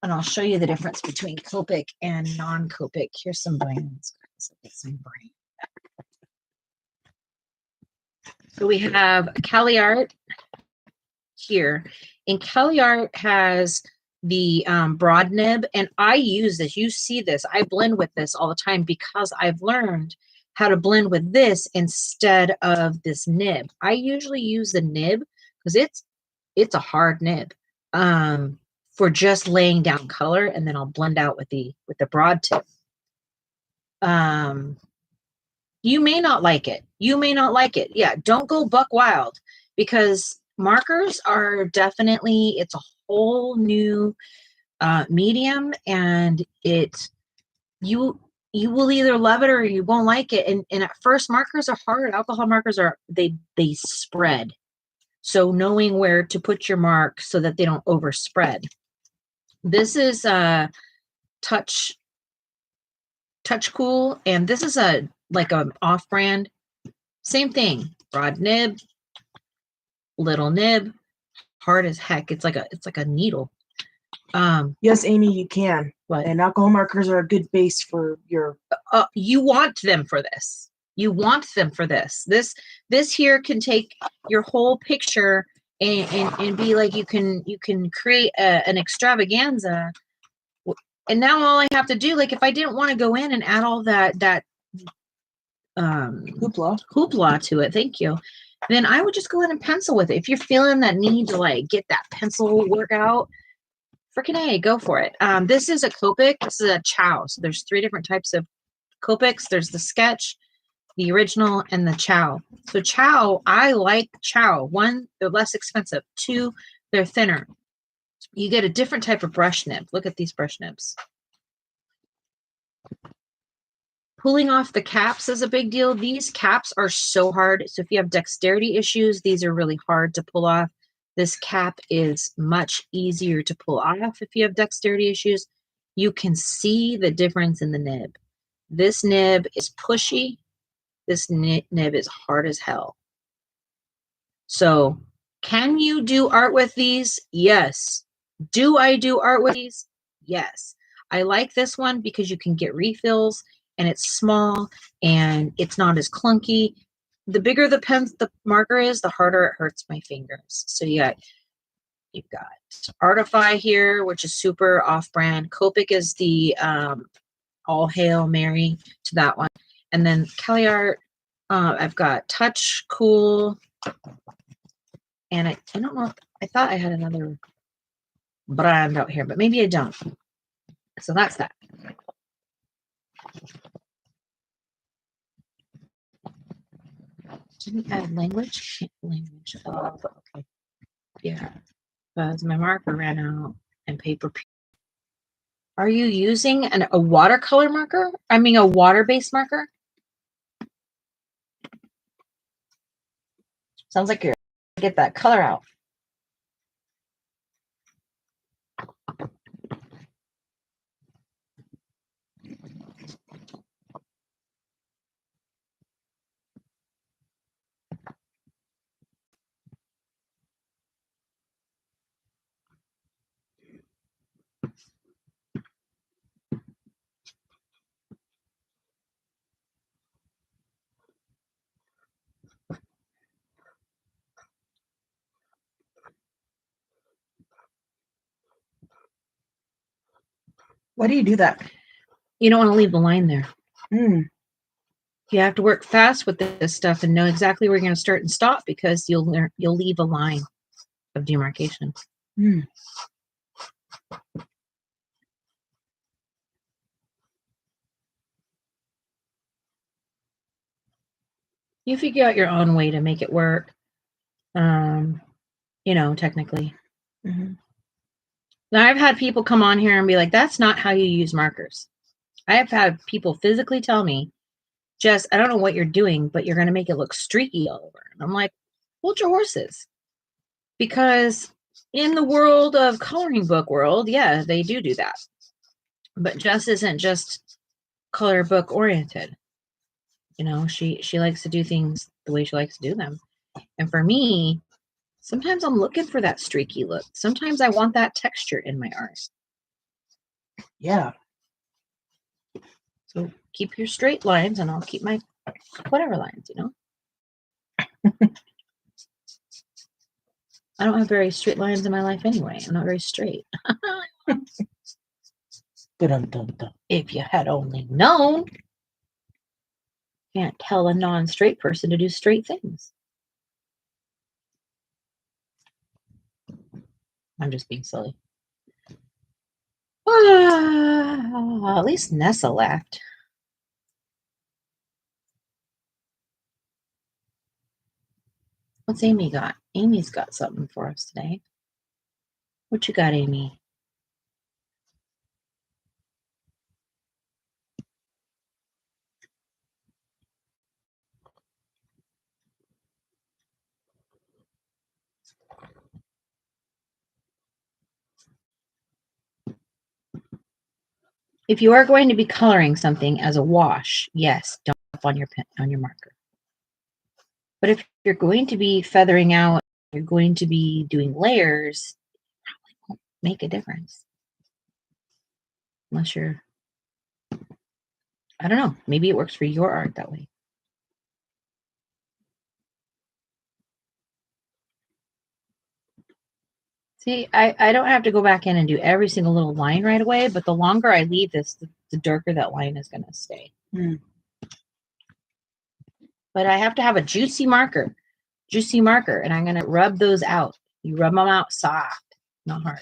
and I'll show you the difference between Copic and non-Copic. Here's some brands. Some brand. So we have CaliArt here, and CaliArt has the broad nib, and I use this. You see this. I blend with this all the time because I've learned how to blend with this instead of this nib. I usually use the nib because it's a hard nib for just laying down color, and then I'll blend out with the broad tip. You may not like it. You may not like it. Yeah, don't go buck wild, because markers are definitely, it's a whole new medium, and you will either love it or you won't like it. And at first, markers are hard. Alcohol markers are, they spread. So knowing where to put your mark so that they don't overspread. This is Touch Cool, and this is like an off-brand. Same thing. Broad nib, little nib, hard as heck. It's like a needle. Yes, Amy, you can. What? And alcohol markers are a good base for your. You want them for this. You want them for this. This here can take your whole picture and be like, you can create an extravaganza. And now all I have to do, like if I didn't want to go in and add all that hoopla to it, thank you, then I would just go in and pencil with it. If you're feeling that need to like get that pencil workout, freaking A, go for it. This is a Copic. This is a Chow. So there's 3 different types of Copics. There's the Sketch, the original, and the Chow. So Chow, I like Chow. 1, they're less expensive. 2, they're thinner. You get a different type of brush nib. Look at these brush nibs. Pulling off the caps is a big deal. These caps are so hard. So if you have dexterity issues, these are really hard to pull off. This cap is much easier to pull off if you have dexterity issues. You can see the difference in the nib. This nib is pushy. This nib is hard as hell. So can you do art with these? Yes. Do I do art with these? Yes. I like this one because you can get refills, and it's small and it's not as clunky. The bigger the marker is, the harder it hurts my fingers. So you've got Artify here, which is super off-brand. Copic is the All Hail Mary to that one. And then CaliArt, I've got Touch Cool. And I don't know, I thought I had another brand out here, but maybe I don't. So that's that. Didn't add language. Language. Oh, okay. Yeah. Because my marker ran out and paper. Are you using a watercolor marker? I mean, a water-based marker? Sounds like you're get that color out. Why do you do that? You don't want to leave the line there. Mm. You have to work fast with this stuff and know exactly where you're going to start and stop, because you'll leave a line of demarcation. Mm. You figure out your own way to make it work. Technically. Mm-hmm. Now, I've had people come on here and be like, that's not how you use markers. I have had people physically tell me, Jess, I don't know what you're doing, but you're going to make it look streaky all over. And I'm like, hold your horses. Because in the world of coloring book world, yeah, they do that. But Jess isn't just color book oriented. She likes to do things the way she likes to do them. And for me, sometimes I'm looking for that streaky look. Sometimes I want that texture in my art. Yeah. So keep your straight lines and I'll keep my whatever lines, I don't have very straight lines in my life anyway. I'm not very straight. If you had only known. Can't tell a non-straight person to do straight things. I'm just being silly. At least Nessa left. What's Amy got? Amy's got something for us today. What you got, Amy? If you are going to be coloring something as a wash, yes, don't up on your pen, on your marker. But if you're going to be feathering out, you're going to be doing layers, it probably won't make a difference. Unless you're, I don't know, maybe it works for your art that way. See, I don't have to go back in and do every single little line right away, but the longer I leave this, the darker that line is going to stay. Mm. But I have to have a juicy marker, and I'm going to rub those out. You rub them out soft, not hard.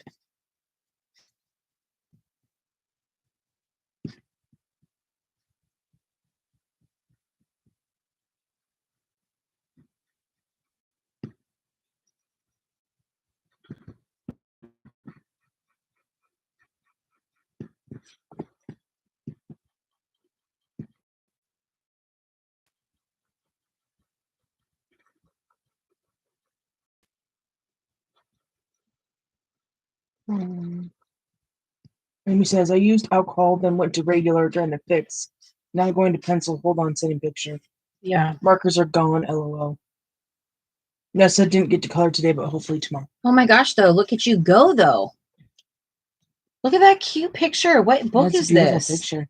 Amy says, I used alcohol, then went to regular trying to fix. Now I'm going to pencil. Hold on, sending picture. Yeah. Markers are gone, LOL. Nessa didn't get to color today, but hopefully tomorrow. Oh my gosh, though. Look at you go, though. Look at that cute picture. What book is this? Picture.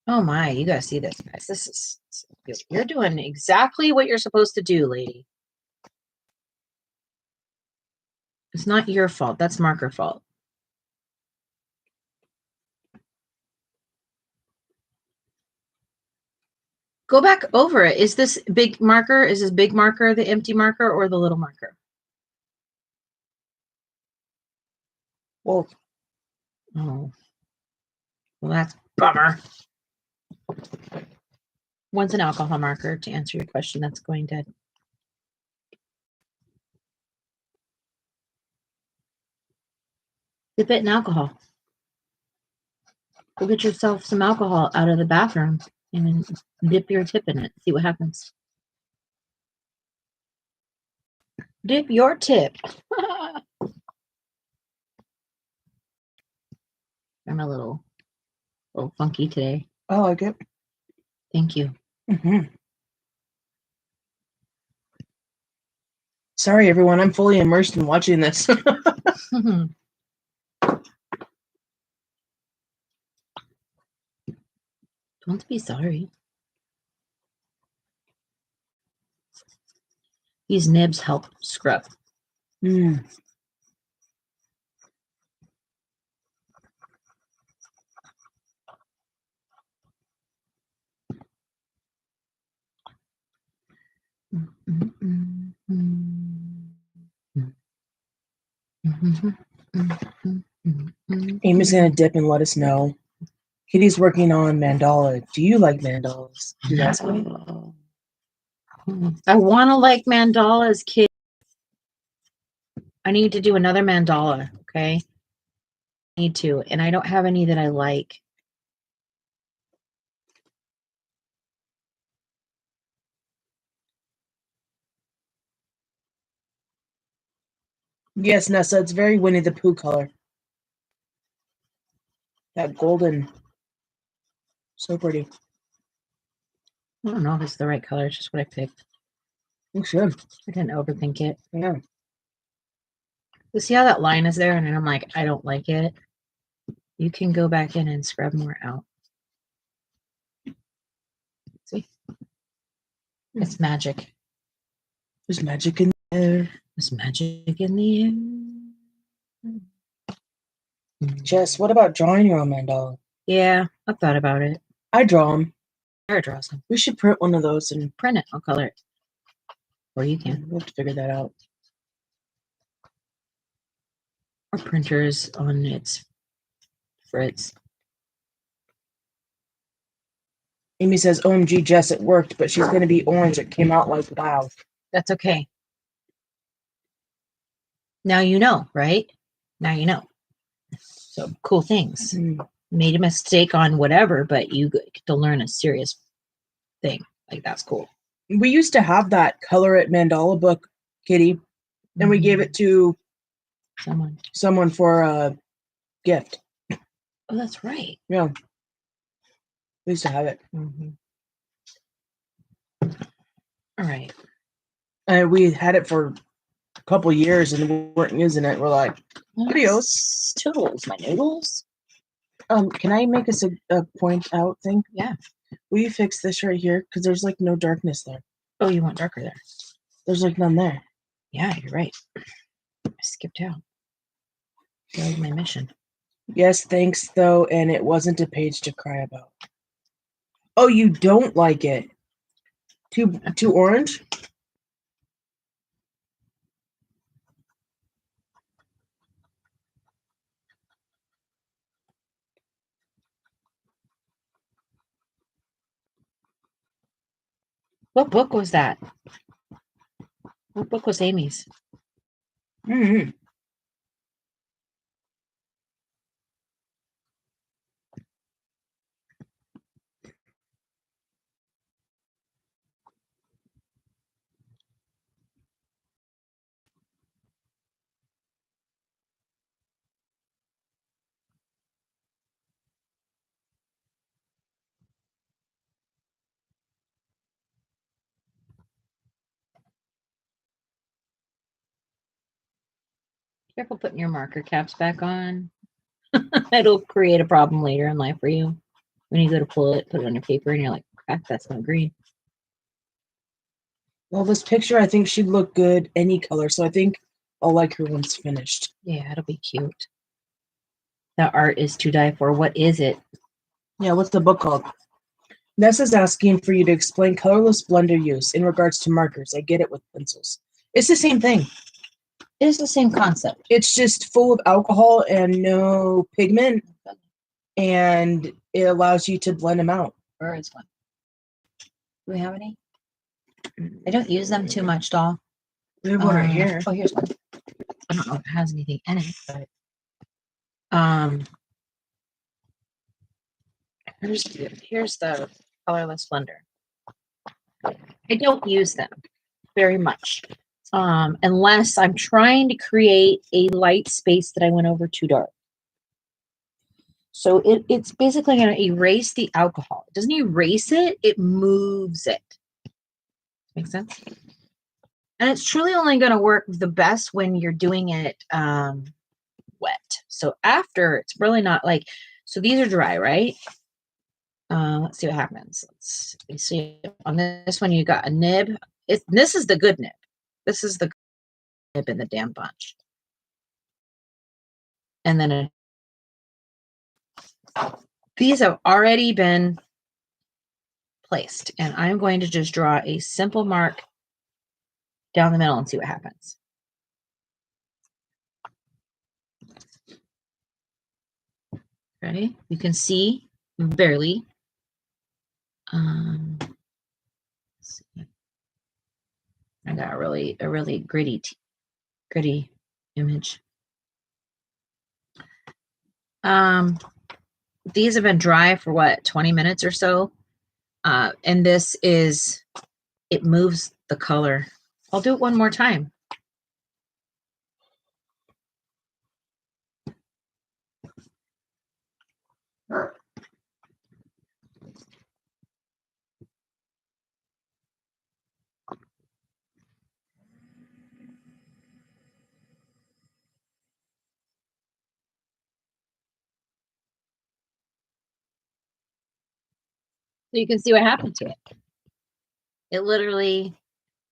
Oh my, you gotta see this, guys. This is you're doing exactly what you're supposed to do, lady. It's not your fault. That's marker fault. Go back over it. Is this big marker? Is this big marker the empty marker or the little marker? Well, oh, well, that's bummer. One's an alcohol marker to answer your question. That's going dead. Dip it in alcohol. Go get yourself some alcohol out of the bathroom and dip your tip in it. See what happens. Dip your tip. I'm a little funky today. I like it. Thank you. Mm-hmm. Sorry, everyone. I'm fully immersed in watching this. Don't be sorry. These nibs help scrub. Mm. Amy's gonna dip and let us know. Kitty's working on mandala. Do you like mandalas? She's asking me. I want to like mandalas, kid. I need to do another mandala, okay? I need to, and I don't have any that I like. Yes, Nessa, it's very Winnie the Pooh color. That golden. So pretty. I don't know if it's the right color. It's just what I picked. You should. I didn't overthink it. Yeah. You see how that line is there? And I'm like, I don't like it. You can go back in and scrub more out. See? It's magic. There's magic in there. There's magic in the air. Jess, what about drawing your own mandala? Yeah, I thought about it. I draw them. Sarah draws them. We should print one of those and Print it. I'll color it. Or you can. We'll have to figure that out. Or printers on its fritz. Amy says, OMG, Jess, it worked, but she's going to be orange. It came out like, wow. That's okay. Now you know, right? Now you know. So cool things. Made a mistake on whatever, but you get to learn a serious thing. Like, that's cool. We used to have that Color It mandala book, Kitty, and we gave it to someone for a gift. Oh, that's right. Yeah. We used to have it. All right. And we had it for a couple years and we weren't using it. We're like, adios. Toodles, my noodles. Can I make a point out thing? Yeah. Will you fix this right here? Because there's like no darkness there. Oh, you want darker there? There's like none there. Yeah, you're right. I skipped out. That was my mission. Yes, thanks though, and it wasn't a page to cry about. Oh, you don't like it? Too orange? What book was that? What book was Amy's? Mm-hmm. Careful putting your marker caps back on. It'll create a problem later in life for you. When you go to pull it, put it on your paper, and you're like, crap, that's not green. Well, this picture, I think she'd look good any color, so I think I'll like her once finished. Yeah, it'll be cute. That art is to die for. What is it? Yeah, what's the book called? Nessa's asking for you to explain colorless blender use in regards to markers. I get it with pencils. It's the same thing. It is the same concept. It's just full of alcohol and no pigment, and it allows you to blend them out. Where is one? Do we have any? I don't use them too much, doll. We have one right here. Oh, here's one. I don't know if it has anything in it, but here's the colorless blender. I don't use them very much, unless I'm trying to create a light space that I went over too dark. So it's basically going to erase the alcohol. It doesn't erase it, it moves it. Make sense? And it's truly only going to work the best when you're doing it wet. So after, it's really not like, so these are dry, right? Let's see what happens. Let's see. On this one, you got a nib. This is the good nib. This is the nib in the damn bunch. And then these have already been placed. And I'm going to just draw a simple mark down the middle and see what happens. Ready? You can see barely. Let's see. I got a really gritty image. These have been dry for what, 20 minutes or so. And this is, it moves the color. I'll do it one more time. So you can see what happened to it. It literally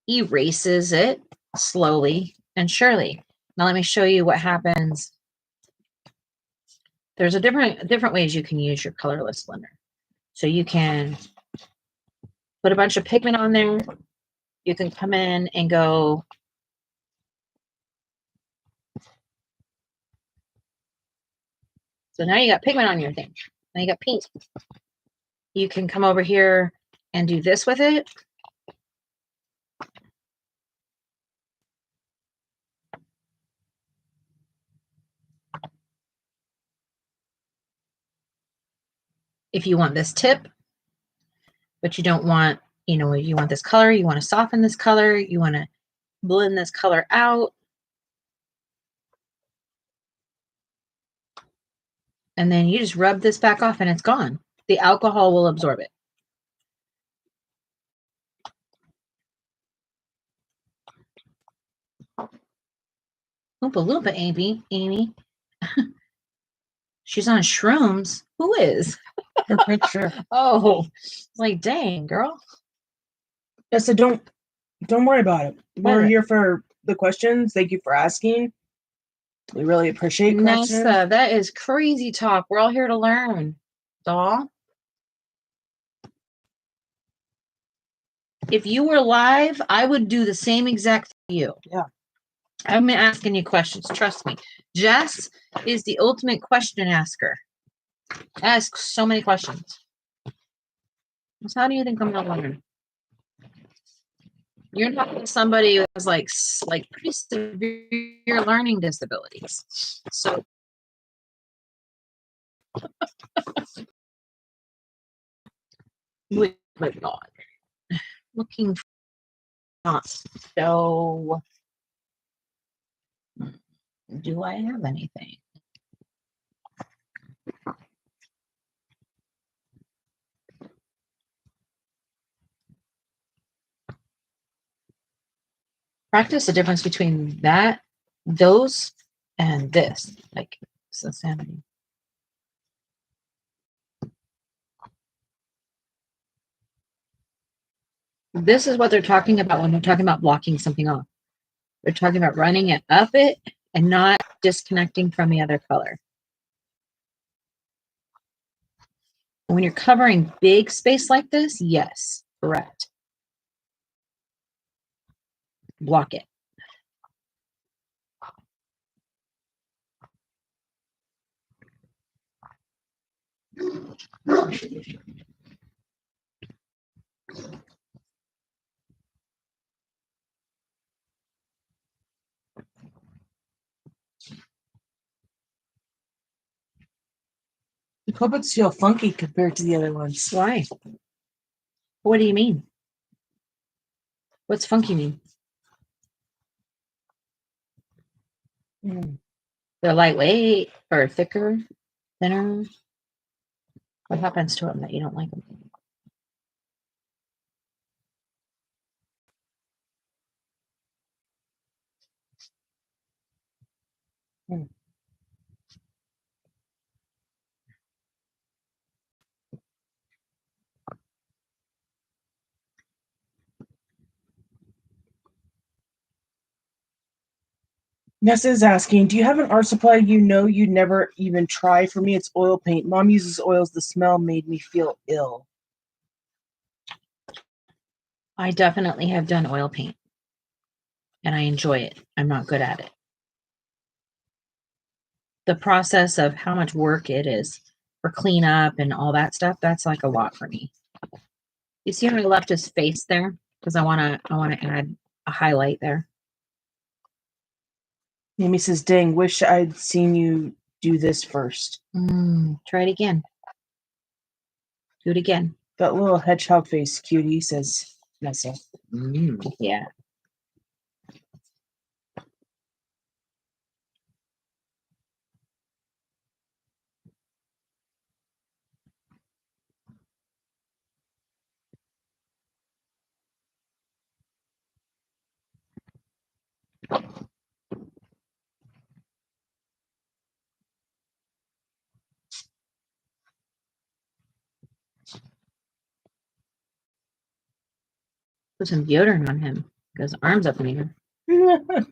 erases it slowly and surely. Now let me show you what happens. There's a different ways you can use your colorless blender. So you can put a bunch of pigment on there. You can come in and go So now you got pigment on your thing. Now you got paint. You can come over here and do this with it. If you want this tip, but you don't want, you know, you want this color, you want to soften this color, you want to blend this color out. And then you just rub this back off and it's gone. The alcohol will absorb it. Oompa Loompa, Amy. She's on shrooms. Who is? Her picture. Oh, like, dang, girl. Yeah, so don't worry about it. We're What? here for the questions. Thank you for asking. We really appreciate questions. Nessa, that is crazy talk. We're all here to learn. Doll. If you were live, I would do the same exact thing you. Yeah. I'm asking you questions. Trust me. Jess is the ultimate question asker. Ask so many questions. So how do you think I'm gonna learn? You're talking to somebody who has like pretty severe learning disabilities. So with God. Looking for not so do I have anything? Practice the difference between those, and this. Like, it's insanity. This is what they're talking about when they're talking about blocking something off. They're talking about running it up it and not disconnecting from the other color. When you're covering big space like this, yes, correct. Block it. The puppets feel funky compared to the other ones. Why? What do you mean? What's funky mean? They're lightweight or thicker, thinner. What happens to them that you don't like them? Nessa is asking, do you have an art supply you know you'd never even try? For me, it's oil paint. Mom uses oils. The smell made me feel ill. I definitely have done oil paint. And I enjoy it. I'm not good at it. The process of how much work it is for cleanup and all that stuff, that's like a lot for me. You see how I left his face there? Because I wanna add a highlight there. Amy says, dang, wish I'd seen you do this first. Try it again. Do it again. That little hedgehog face, cutie, says Nessa. Yeah. Put some deodorant on him. Got his arms up in the air.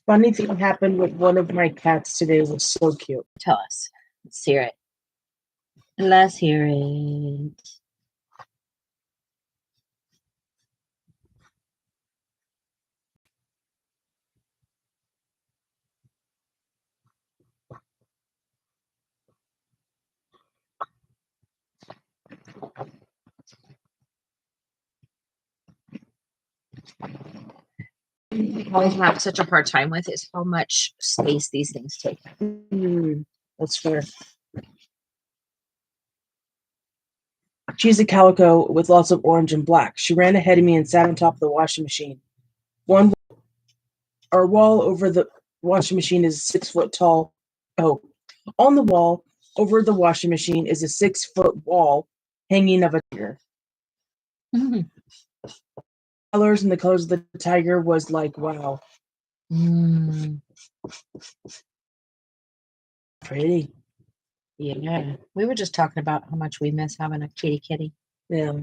Funny thing happened with one of my cats today. It was so cute. Tell us. Let's hear it. Let's hear it. I have such a hard time with is how much space these things take. That's fair. She's a calico with lots of orange and black. She ran ahead of me and sat on top of the washing machine. Our wall over the washing machine is 6 foot tall. Oh, on the wall over the washing machine is a 6 foot wall hanging of a tiger. Mm. Colors and the colors of the tiger was like, wow. Pretty. Yeah. We were just talking about how much we miss having a kitty. Yeah.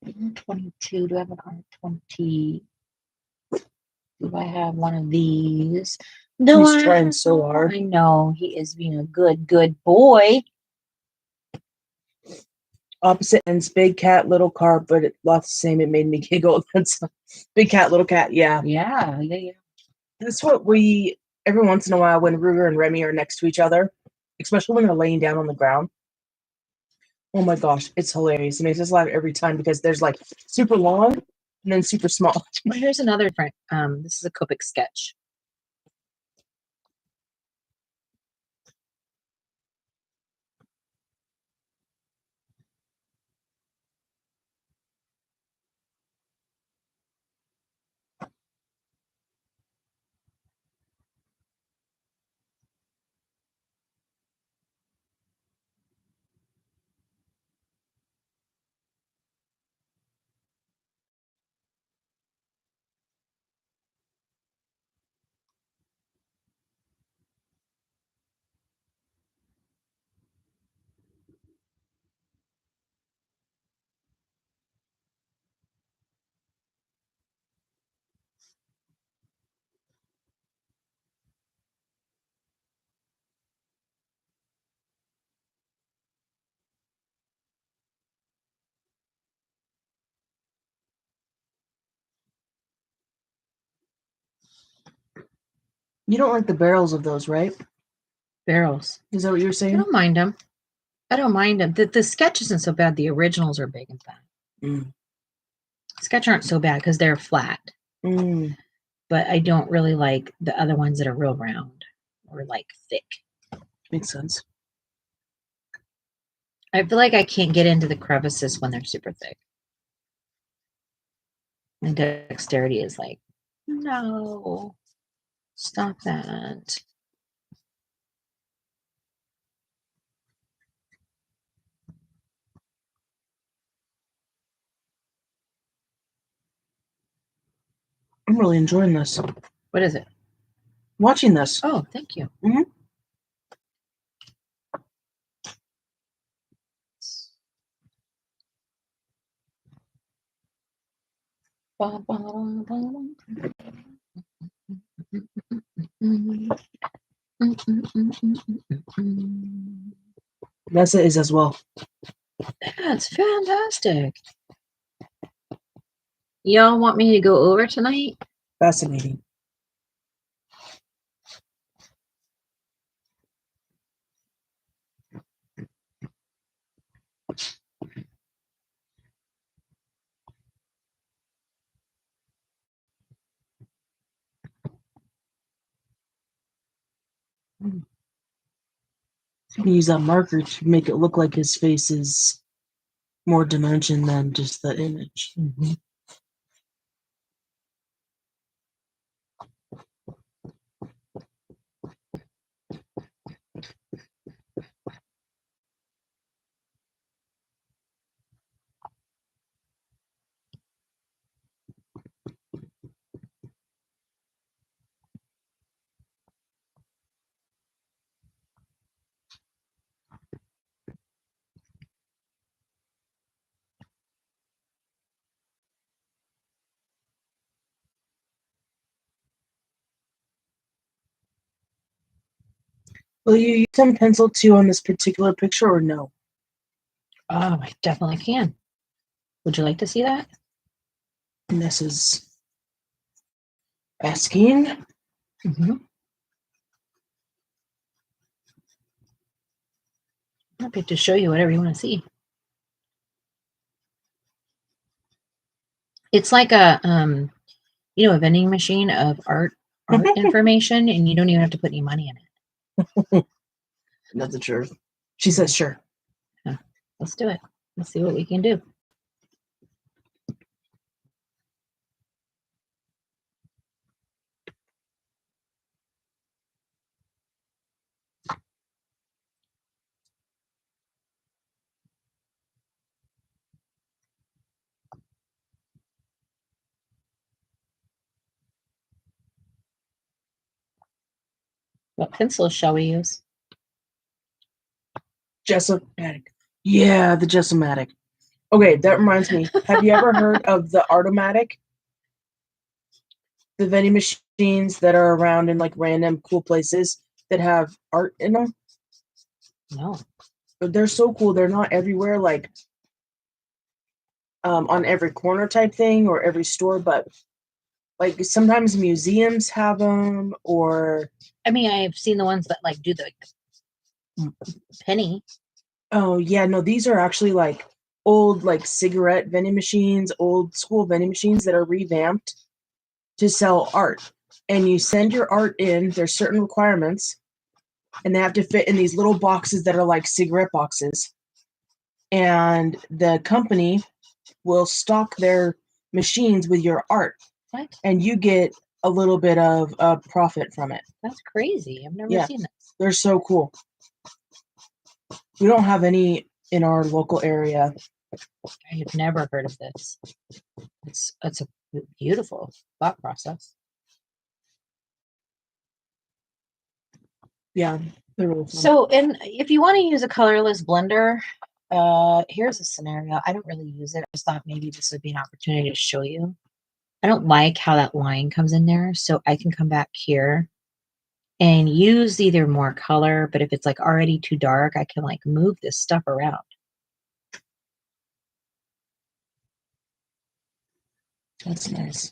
R22. Do I have an R20? Do I have one of these? No, He's trying so hard. I know. He is being a good boy. Opposite ends, big cat, little car, but it lots the same. It made me giggle. That's big cat, little cat. Yeah. Yeah. That's what we, every once in a while, when Ruger and Remy are next to each other, especially when they're laying down on the ground. Oh my gosh, it's hilarious. It makes us laugh every time because there's like super long and then super small. Well, here's another friend. This is a Copic sketch. You don't like the barrels of those, right? Barrels. Is that what you were I saying? don't mind them. The sketch isn't so bad. The originals are big and fat. Sketch aren't so bad because they're flat. But I don't really like the other ones that are real round or like thick. Makes sense. I feel like I can't get into the crevices when they're super thick. My dexterity is like, no, stop that. I'm really enjoying this. What is it? Watching this. Oh, thank you. Nessa is as well. That's fantastic. Y'all want me to go over tonight? Fascinating. Use that marker to make it look like his face is more dimension than just the image. Will you use some pencil too on this particular picture or no? Oh, I definitely can. Would you like to see that? And this is asking. Mm-hmm. I'm happy to show you whatever you want to see. It's like a a vending machine of art information, and you don't even have to put any money in it. That's the truth. She says sure. Yeah, let's do it. Let's see what we can do. What pencils shall we use? Jessomatic. Yeah, the Jessomatic. Okay, that reminds me. Have you ever heard of the Artomatic? The vending machines that are around in like random cool places that have art in them? No. But they're so cool. They're not everywhere, like on every corner type thing or every store, but like sometimes museums have them, or I mean, I've seen the ones that like do the penny. oh yeah, no, these are actually like old like cigarette vending machines, old school vending machines that are revamped to sell art. And you send your art in, there's certain requirements, and they have to fit in these little boxes that are like cigarette boxes. And the company will stock their machines with your art. What? And you get a little bit of a profit from it. That's crazy. I've never seen this. They're so cool. We don't have any in our local area. I have never heard of this. It's a beautiful thought process. Yeah, they're really fun. So, and if you want to use a colorless blender, here's a scenario. I don't really use it. I just thought maybe this would be an opportunity to show you. I don't like how that line comes in there, so I can come back here and use either more color, but if it's like already too dark, I can like move this stuff around. That's nice.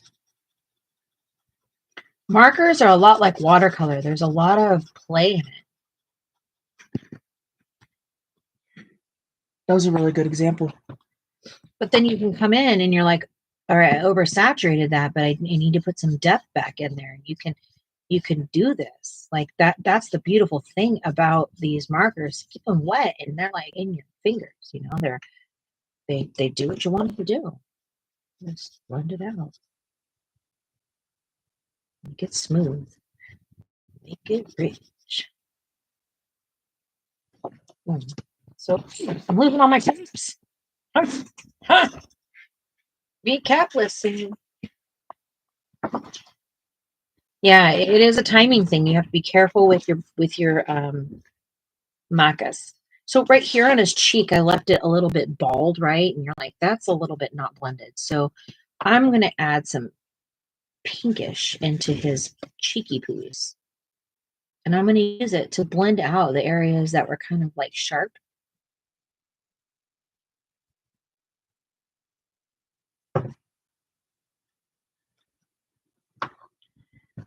Markers are a lot like watercolor. There's a lot of play in it. That was a really good example. But then you can come in and you're like, all right, I oversaturated that, but I need to put some depth back in there. And you can do this. Like that's the beautiful thing about these markers. Keep them wet and they're like in your fingers, you know, they do what you want them to do. Just blend it out. Make it smooth. Make it rich. So I'm losing all my caps. Huh. Be capless. Yeah, it is a timing thing. You have to be careful with your macas. So right here on his cheek, I left it a little bit bald, right? And you're like, that's a little bit not blended. So I'm going to add some pinkish into his cheeky poos. And I'm going to use it to blend out the areas that were kind of like sharp.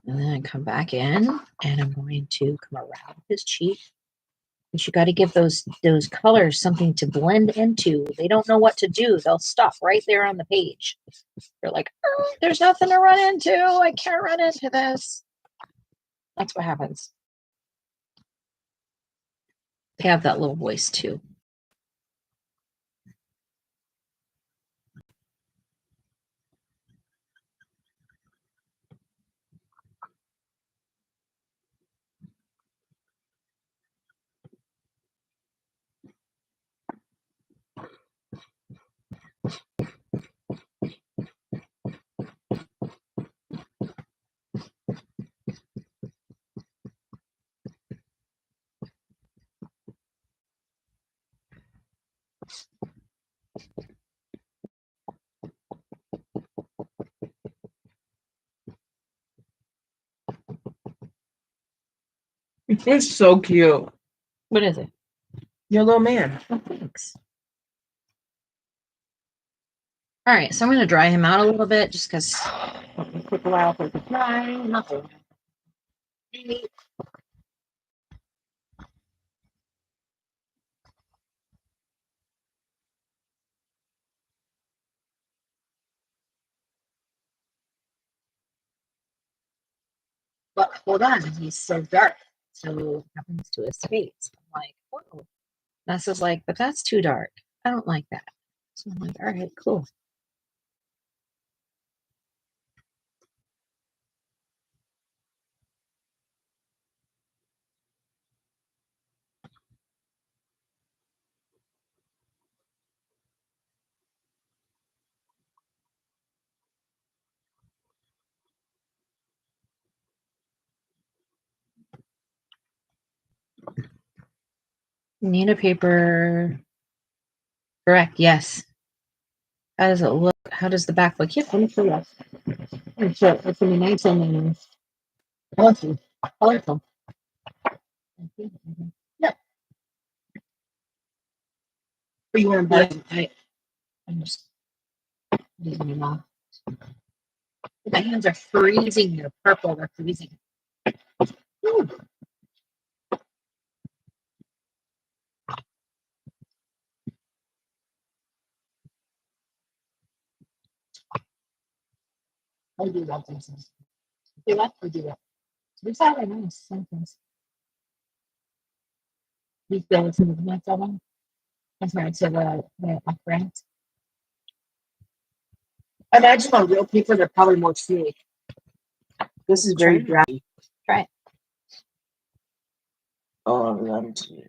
And then come back in and I'm going to come around his cheek. But you got to give those colors something to blend into. They don't know what to do. They'll stop right there on the page. They're like, oh, there's nothing to run into. I can't run into this. That's what happens. They have that little voice too. It's so cute. What is it? Your little man. Oh, thanks. All right, so I'm going to dry him out a little bit just because it took a while for it to dry. Nothing. But hold on, he's so dark. So what happens to his face? I'm like, whoa. Nessa's like, but that's too dark. I don't like that. So I'm like, all right, cool. Nina paper. Correct, yes. How does it look? How does the back look? Yes, let me show you. It's going to be nice and colorful. Colorful. Yep. But you want to I'm just using them all. My hands are freezing. They're purple. They're freezing. Ooh. I do love these. Do what? I do that. These are nice sometimes. These Bellatini'S on them. That's right. So the brand. I imagine on real paper they're probably more sleek. This is very dry. Try it. Oh, I'm too.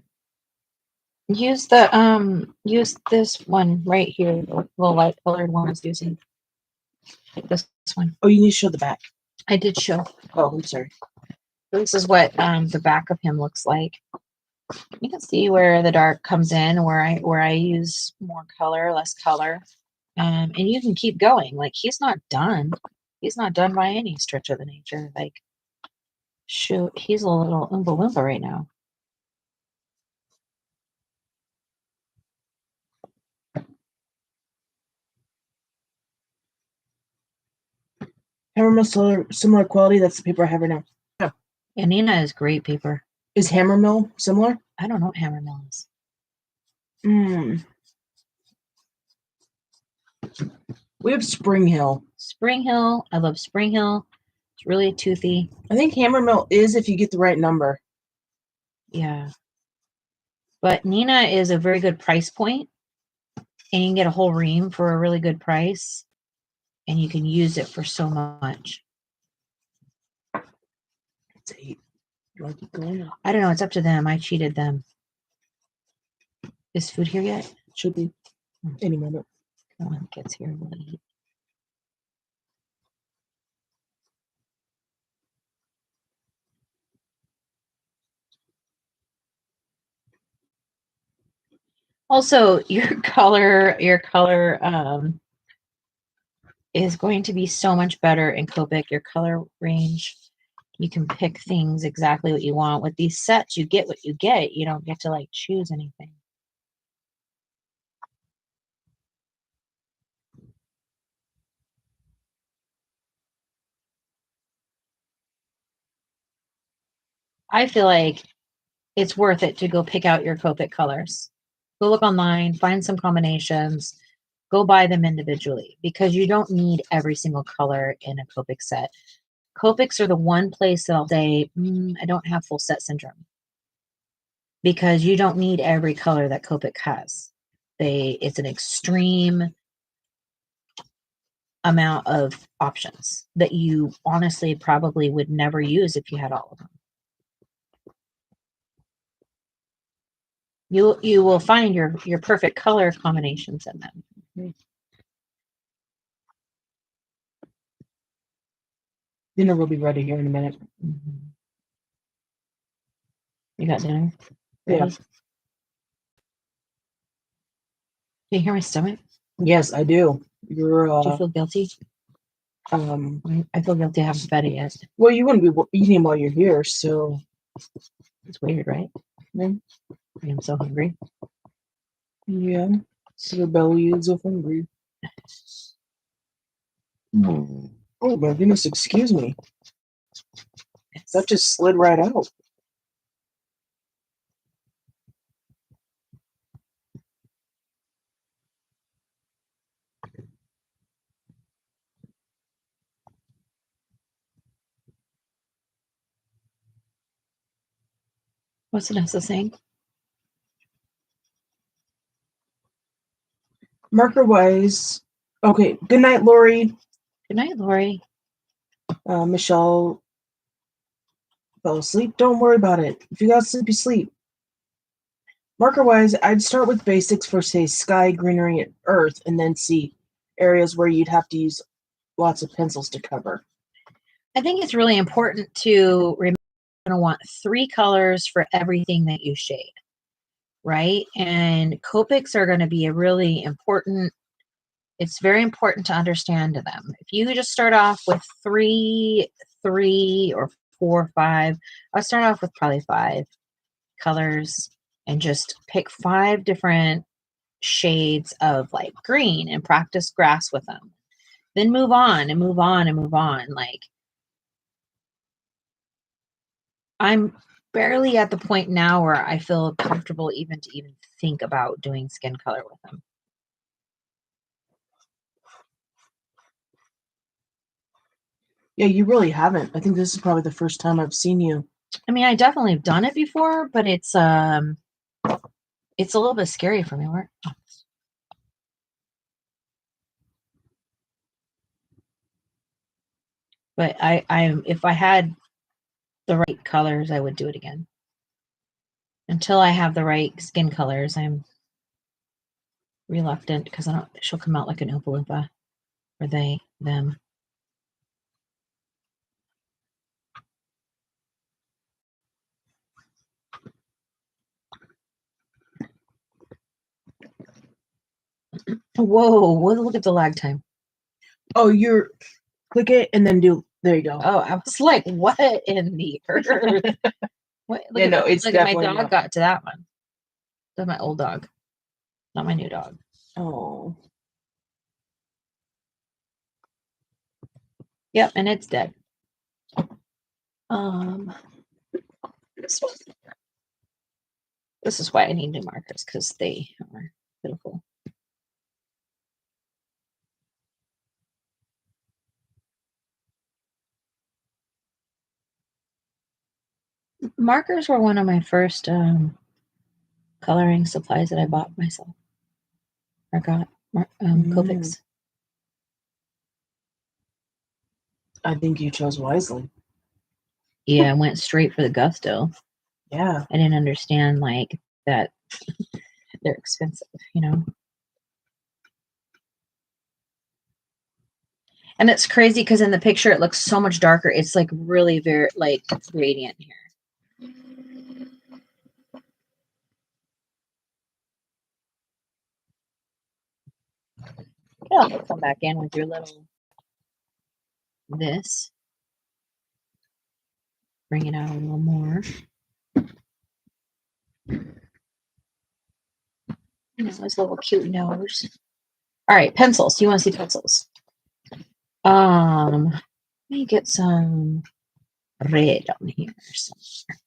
Use the use this one right here, the little light colored one I was using. Like this one. Oh, you need to show the back. I did show. Oh, I'm sorry. This is what the back of him looks like. You can see where the dark comes in, where I use more color, less color. And you can keep going. Like he's not done. He's not done by any stretch of the nature. Like shoot, he's a little oompa loompa right now. Hammermill similar quality. That's the paper I have right now. Yeah. And Nina is great paper. Is Hammermill similar? I don't know what Hammermill is. We have Spring Hill. Spring Hill. I love Spring Hill. It's really toothy. I think Hammermill is if you get the right number. Yeah. But Nina is a very good price point, and you can get a whole ream for a really good price, and you can use it for so much. It's 8. Do I keep going? I don't know. It's up to them. I cheated them. Is food here yet? Should be any minute. When it gets here, we'll eat. Also, your color is going to be so much better in Copic. Your color range, you can pick things exactly what you want. With these sets, you get what you get. You don't get to like choose anything. I feel like it's worth it to go pick out your Copic colors. Go look online, find some combinations, go buy them individually because you don't need every single color in a Copic set. Copics are the one place that I'll say, I don't have full set syndrome because you don't need every color that Copic has. It's an extreme amount of options that you honestly probably would never use if you had all of them. You will find your perfect color combinations in them. Dinner will be ready here in a minute. You got dinner? Yeah. Do you hear my stomach? Yes, I do. Do you feel guilty? I feel guilty I haven't fed it yet. Well, you wouldn't be eating while you're here, so It's weird, right? Mm. I am so hungry. Yeah. So your belly is so hungry. Oh my goodness, excuse me. That just slid right out. What's Vanessa saying? Marker wise. Okay. Good night, Lori. Good night, Lori. Michelle fell asleep. Don't worry about it. If you got sleep, you sleep. Marker wise, I'd start with basics for, say, sky, greenery, and earth, and then see areas where you'd have to use lots of pencils to cover. I think it's really important to remember you're going to want 3 colors for everything that you shade, right? And Copics are going to be a really important, it's very important to understand them. If you just start off with 3 or 4 or 5, I'll start off with probably 5 colors and just pick 5 different shades of like green and practice grass with them. Then move on and move on and move on. Like, I'm barely at the point now where I feel comfortable even to even think about doing skin color with them. Yeah, you really haven't. I think this is probably the first time I've seen you. I mean, I definitely have done it before, but it's a little bit scary for me. But if I had the right colors, I would do it again. Until I have the right skin colors, I'm reluctant because she'll come out like an Oompa Loompa, or them. Whoa, look at the lag time. Oh, you're click it and then there you go. Oh, I was like, what in the earth? What, look Yeah, no, it's look at my definitely dog not. got to that one. That's my old dog, not my new dog. Oh. Yep, and it's dead. This is why I need new markers, because they are pitiful. Markers were one of my first coloring supplies that I bought myself. I got Copics. I think you chose wisely. Yeah, I went straight for the gusto. Yeah. I didn't understand like that they're expensive, you know. And it's crazy because in the picture it looks so much darker. It's like really very like radiant here. Yeah, come back in with your little this. Bring it out a little more. His little cute nose. All right, pencils. You want to see pencils? Let me get some red on here somewhere.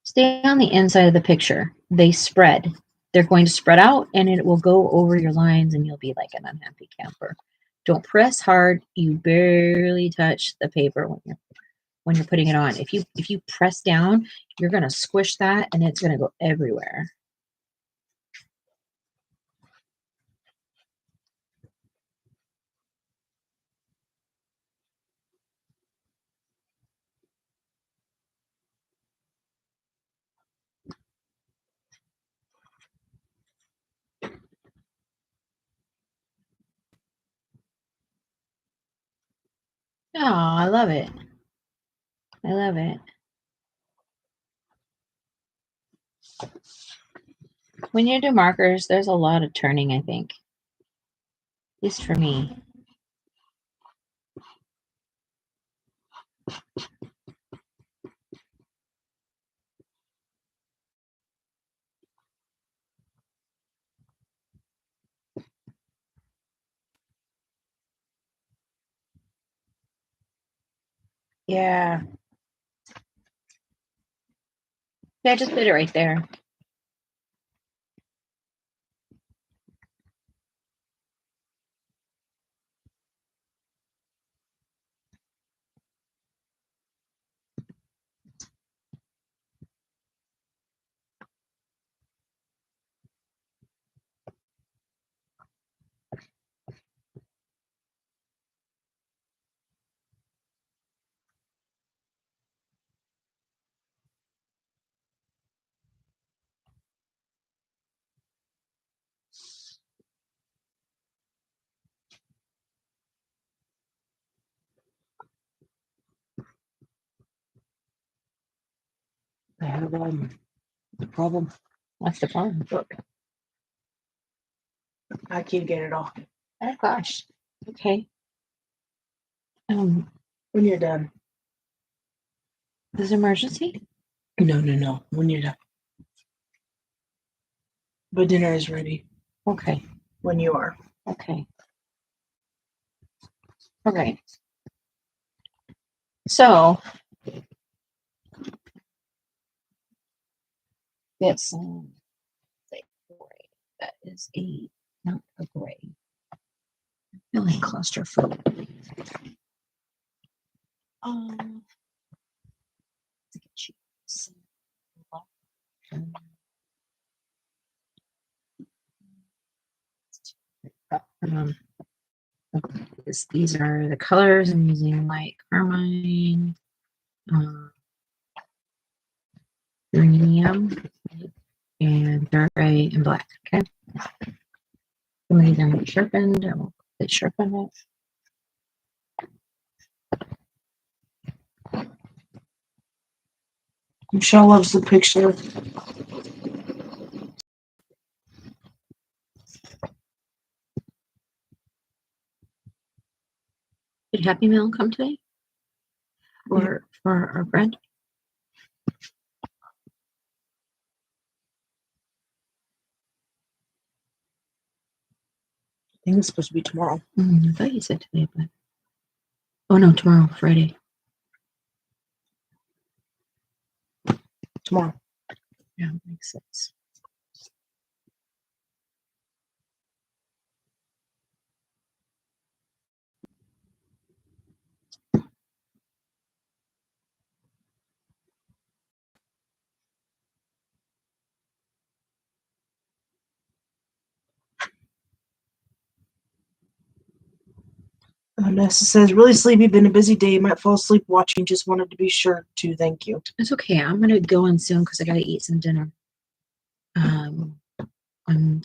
Stay on the inside of the picture. They spread. They're going to spread out and it will go over your lines and you'll be like an unhappy camper. Don't press hard. You barely touch the paper when you're putting it on. If you press down, you're going to squish that and it's going to go everywhere. Oh, I love it. I love it. When you do markers, there's a lot of turning, I think. At least for me. Yeah. Yeah, I just put it right there. I have the problem. What's the problem? Look, I can't get it off. Oh gosh. Okay. When you're done. This emergency? No. When you're done. But dinner is ready. Okay. When you are. Okay. Okay. So it's like gray. That is not a gray. I'm feeling claustrophobic. These are the colors I'm using, like carmine, uranium, and dark gray and black. Okay. Some of these are not sharpened. I will quickly sharpen it. Michelle loves the picture. Did Happy Meal come today? For our friend? I think it's supposed to be tomorrow. I thought you said today, but oh no, tomorrow, Friday. Tomorrow. Yeah, makes sense. Nessa says, really sleepy, been a busy day. Might fall asleep watching. Just wanted to be sure to. Thank you. It's okay. I'm gonna go in soon because I gotta eat some dinner.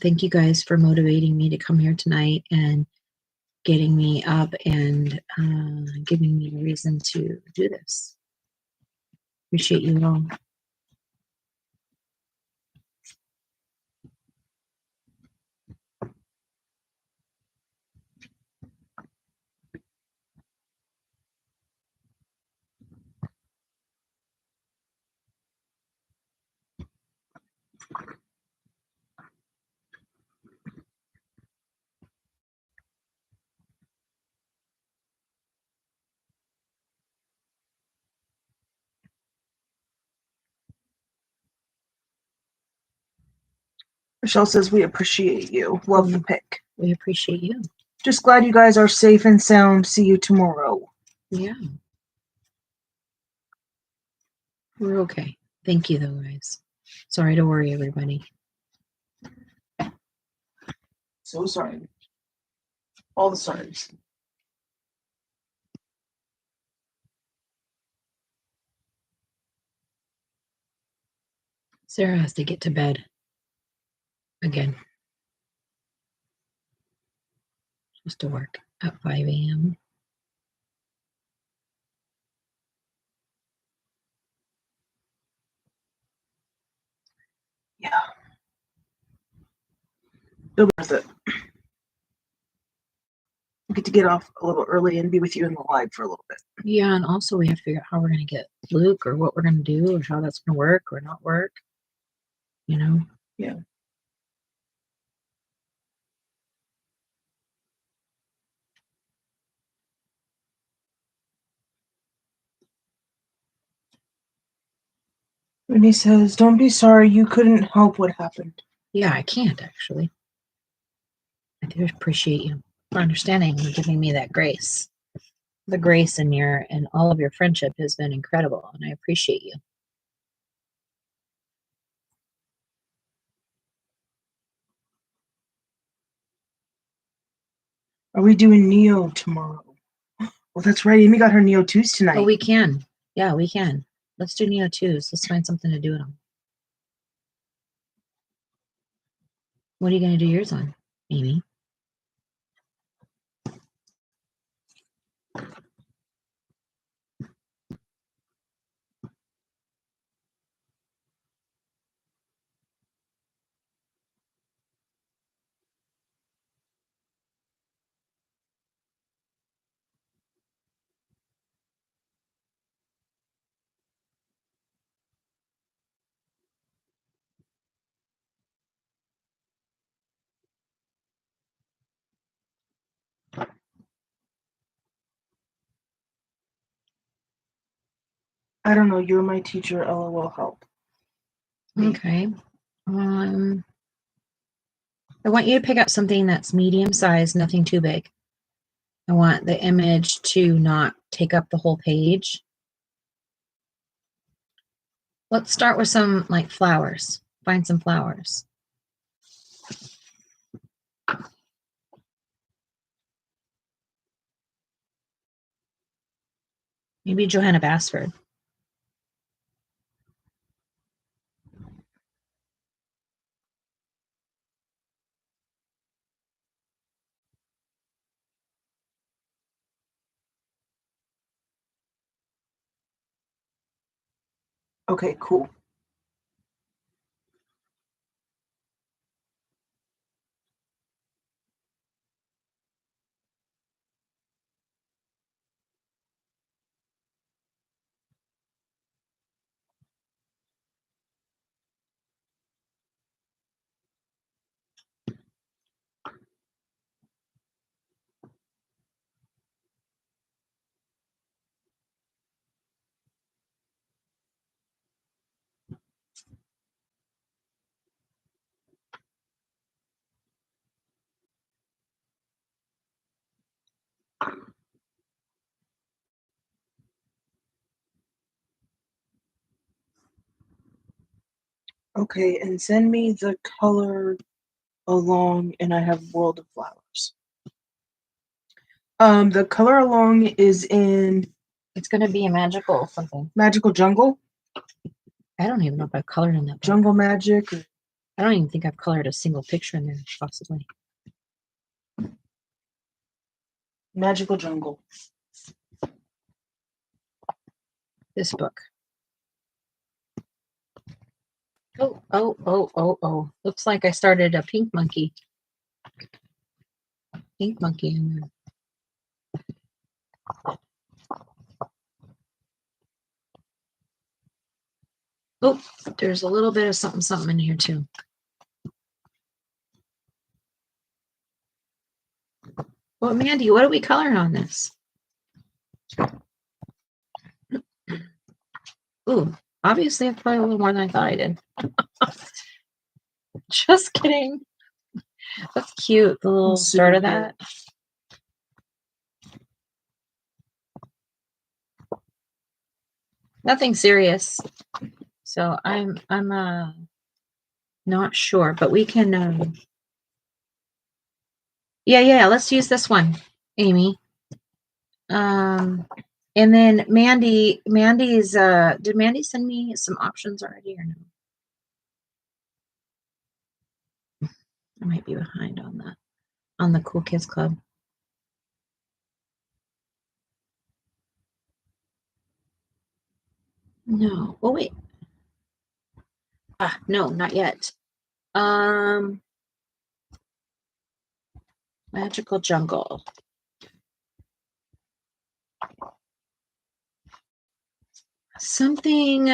Thank you guys for motivating me to come here tonight and getting me up and giving me a reason to do this. Appreciate you all. Michelle says, we appreciate you. Love the pic. We appreciate you. Just glad you guys are safe and sound. See you tomorrow. Yeah. We're okay. Thank you, though, guys. Sorry to worry everybody. So sorry. All the sorries. Sarah has to get to bed again. Just to work at 5 a.m. Yeah. It'll be worth it. I get to get off a little early and be with you in the live for a little bit. Yeah, and also we have to figure out how we're going to get Luke, or what we're going to do, or how that's going to work or not work. You know? Yeah. And he says, "Don't be sorry. You couldn't help what happened." Yeah, I can't actually. I do appreciate you for understanding and giving me that grace. The grace in your and all of your friendship has been incredible, and I appreciate you. Are we doing Neo tomorrow? Well, that's right. Amy got her Neo 2s tonight. Oh, we can. Yeah, we can. Let's do Neo 2s. Let's find something to do it on. What are you going to do yours on, Amy? I don't know. You're my teacher. LOL. Help. Okay. I want you to pick up something that's medium size, nothing too big. I want the image to not take up the whole page. Let's start with some like flowers. Find some flowers. Maybe Johanna Basford. Okay, cool. Okay, and send me the color along, and I have World of Flowers. The color along is in It's going to be a magical something. Magical Jungle. I don't even know if I've colored in that book. Jungle Magic. I don't even think I've colored a single picture in there, possibly. Magical Jungle. This book. Oh. Looks like I started a pink monkey. Pink monkey in there. Oh, there's a little bit of something in here too. Well, Mandy, what are we coloring on this? Ooh, obviously I've probably a little more than I thought I did. Just kidding. That's cute, the little start of that. Nothing serious. So I'm not sure, but we can yeah, let's use this one, Amy. And then Mandy's did Mandy send me some options already or no? I might be behind on that, on the Cool Kids Club. No. Oh wait. No, not yet. Magical jungle. Something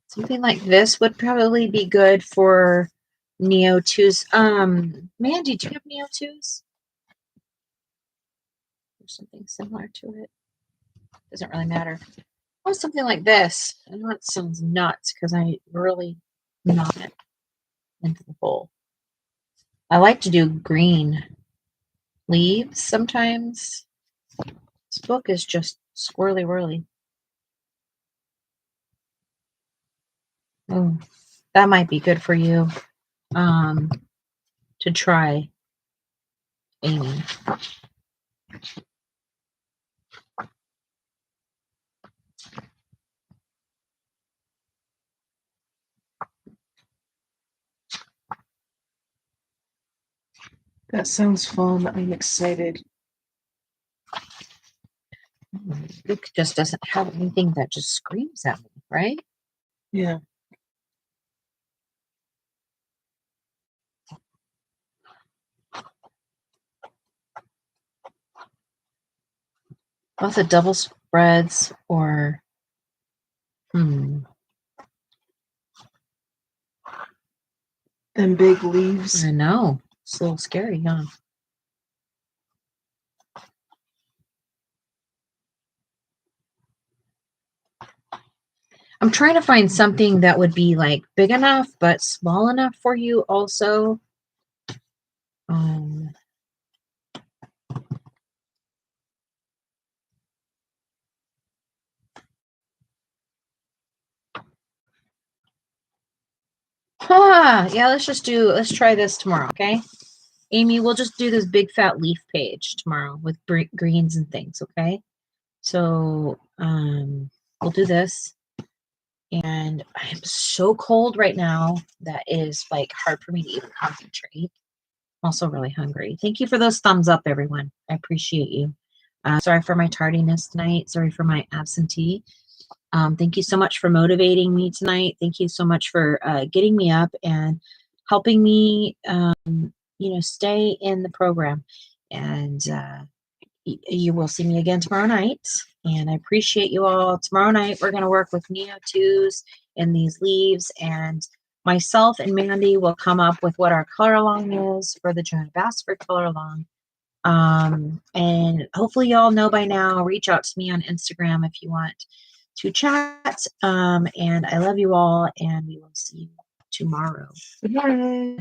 something like this would probably be good for Neo 2s. Mandy, do you have Neo 2s? Or something similar to it. Doesn't really matter. Or something like this. I know it sounds nuts because I really not into the whole. I like to do green leaves sometimes. This book is just squirrely whirly. Oh, that might be good for you to try, Amy. That sounds fun. I'm excited. Luke just doesn't have anything that just screams at me, right? Yeah. Lots of double spreads or Them big leaves. I know. It's a little scary, huh? I'm trying to find something that would be like big enough but small enough for you also. Yeah, let's try this tomorrow, okay? Amy, we'll just do this big fat leaf page tomorrow with greens and things, okay? So, we'll do this. And I'm so cold right now that is like hard for me to even concentrate. I'm also really hungry. Thank you for those thumbs up, everyone. I appreciate you. Sorry for my tardiness tonight. Sorry for my absentee. Thank you so much for motivating me tonight. Thank you so much for getting me up and helping me, stay in the program. And you will see me again tomorrow night. And I appreciate you all. Tomorrow night, we're going to work with Neo 2s and these leaves. And myself and Mandy will come up with what our color along is for the Joanna Bassford color along. And hopefully, y'all know by now. Reach out to me on Instagram if you want to chat. And I love you all. And we will see you tomorrow. Good morning.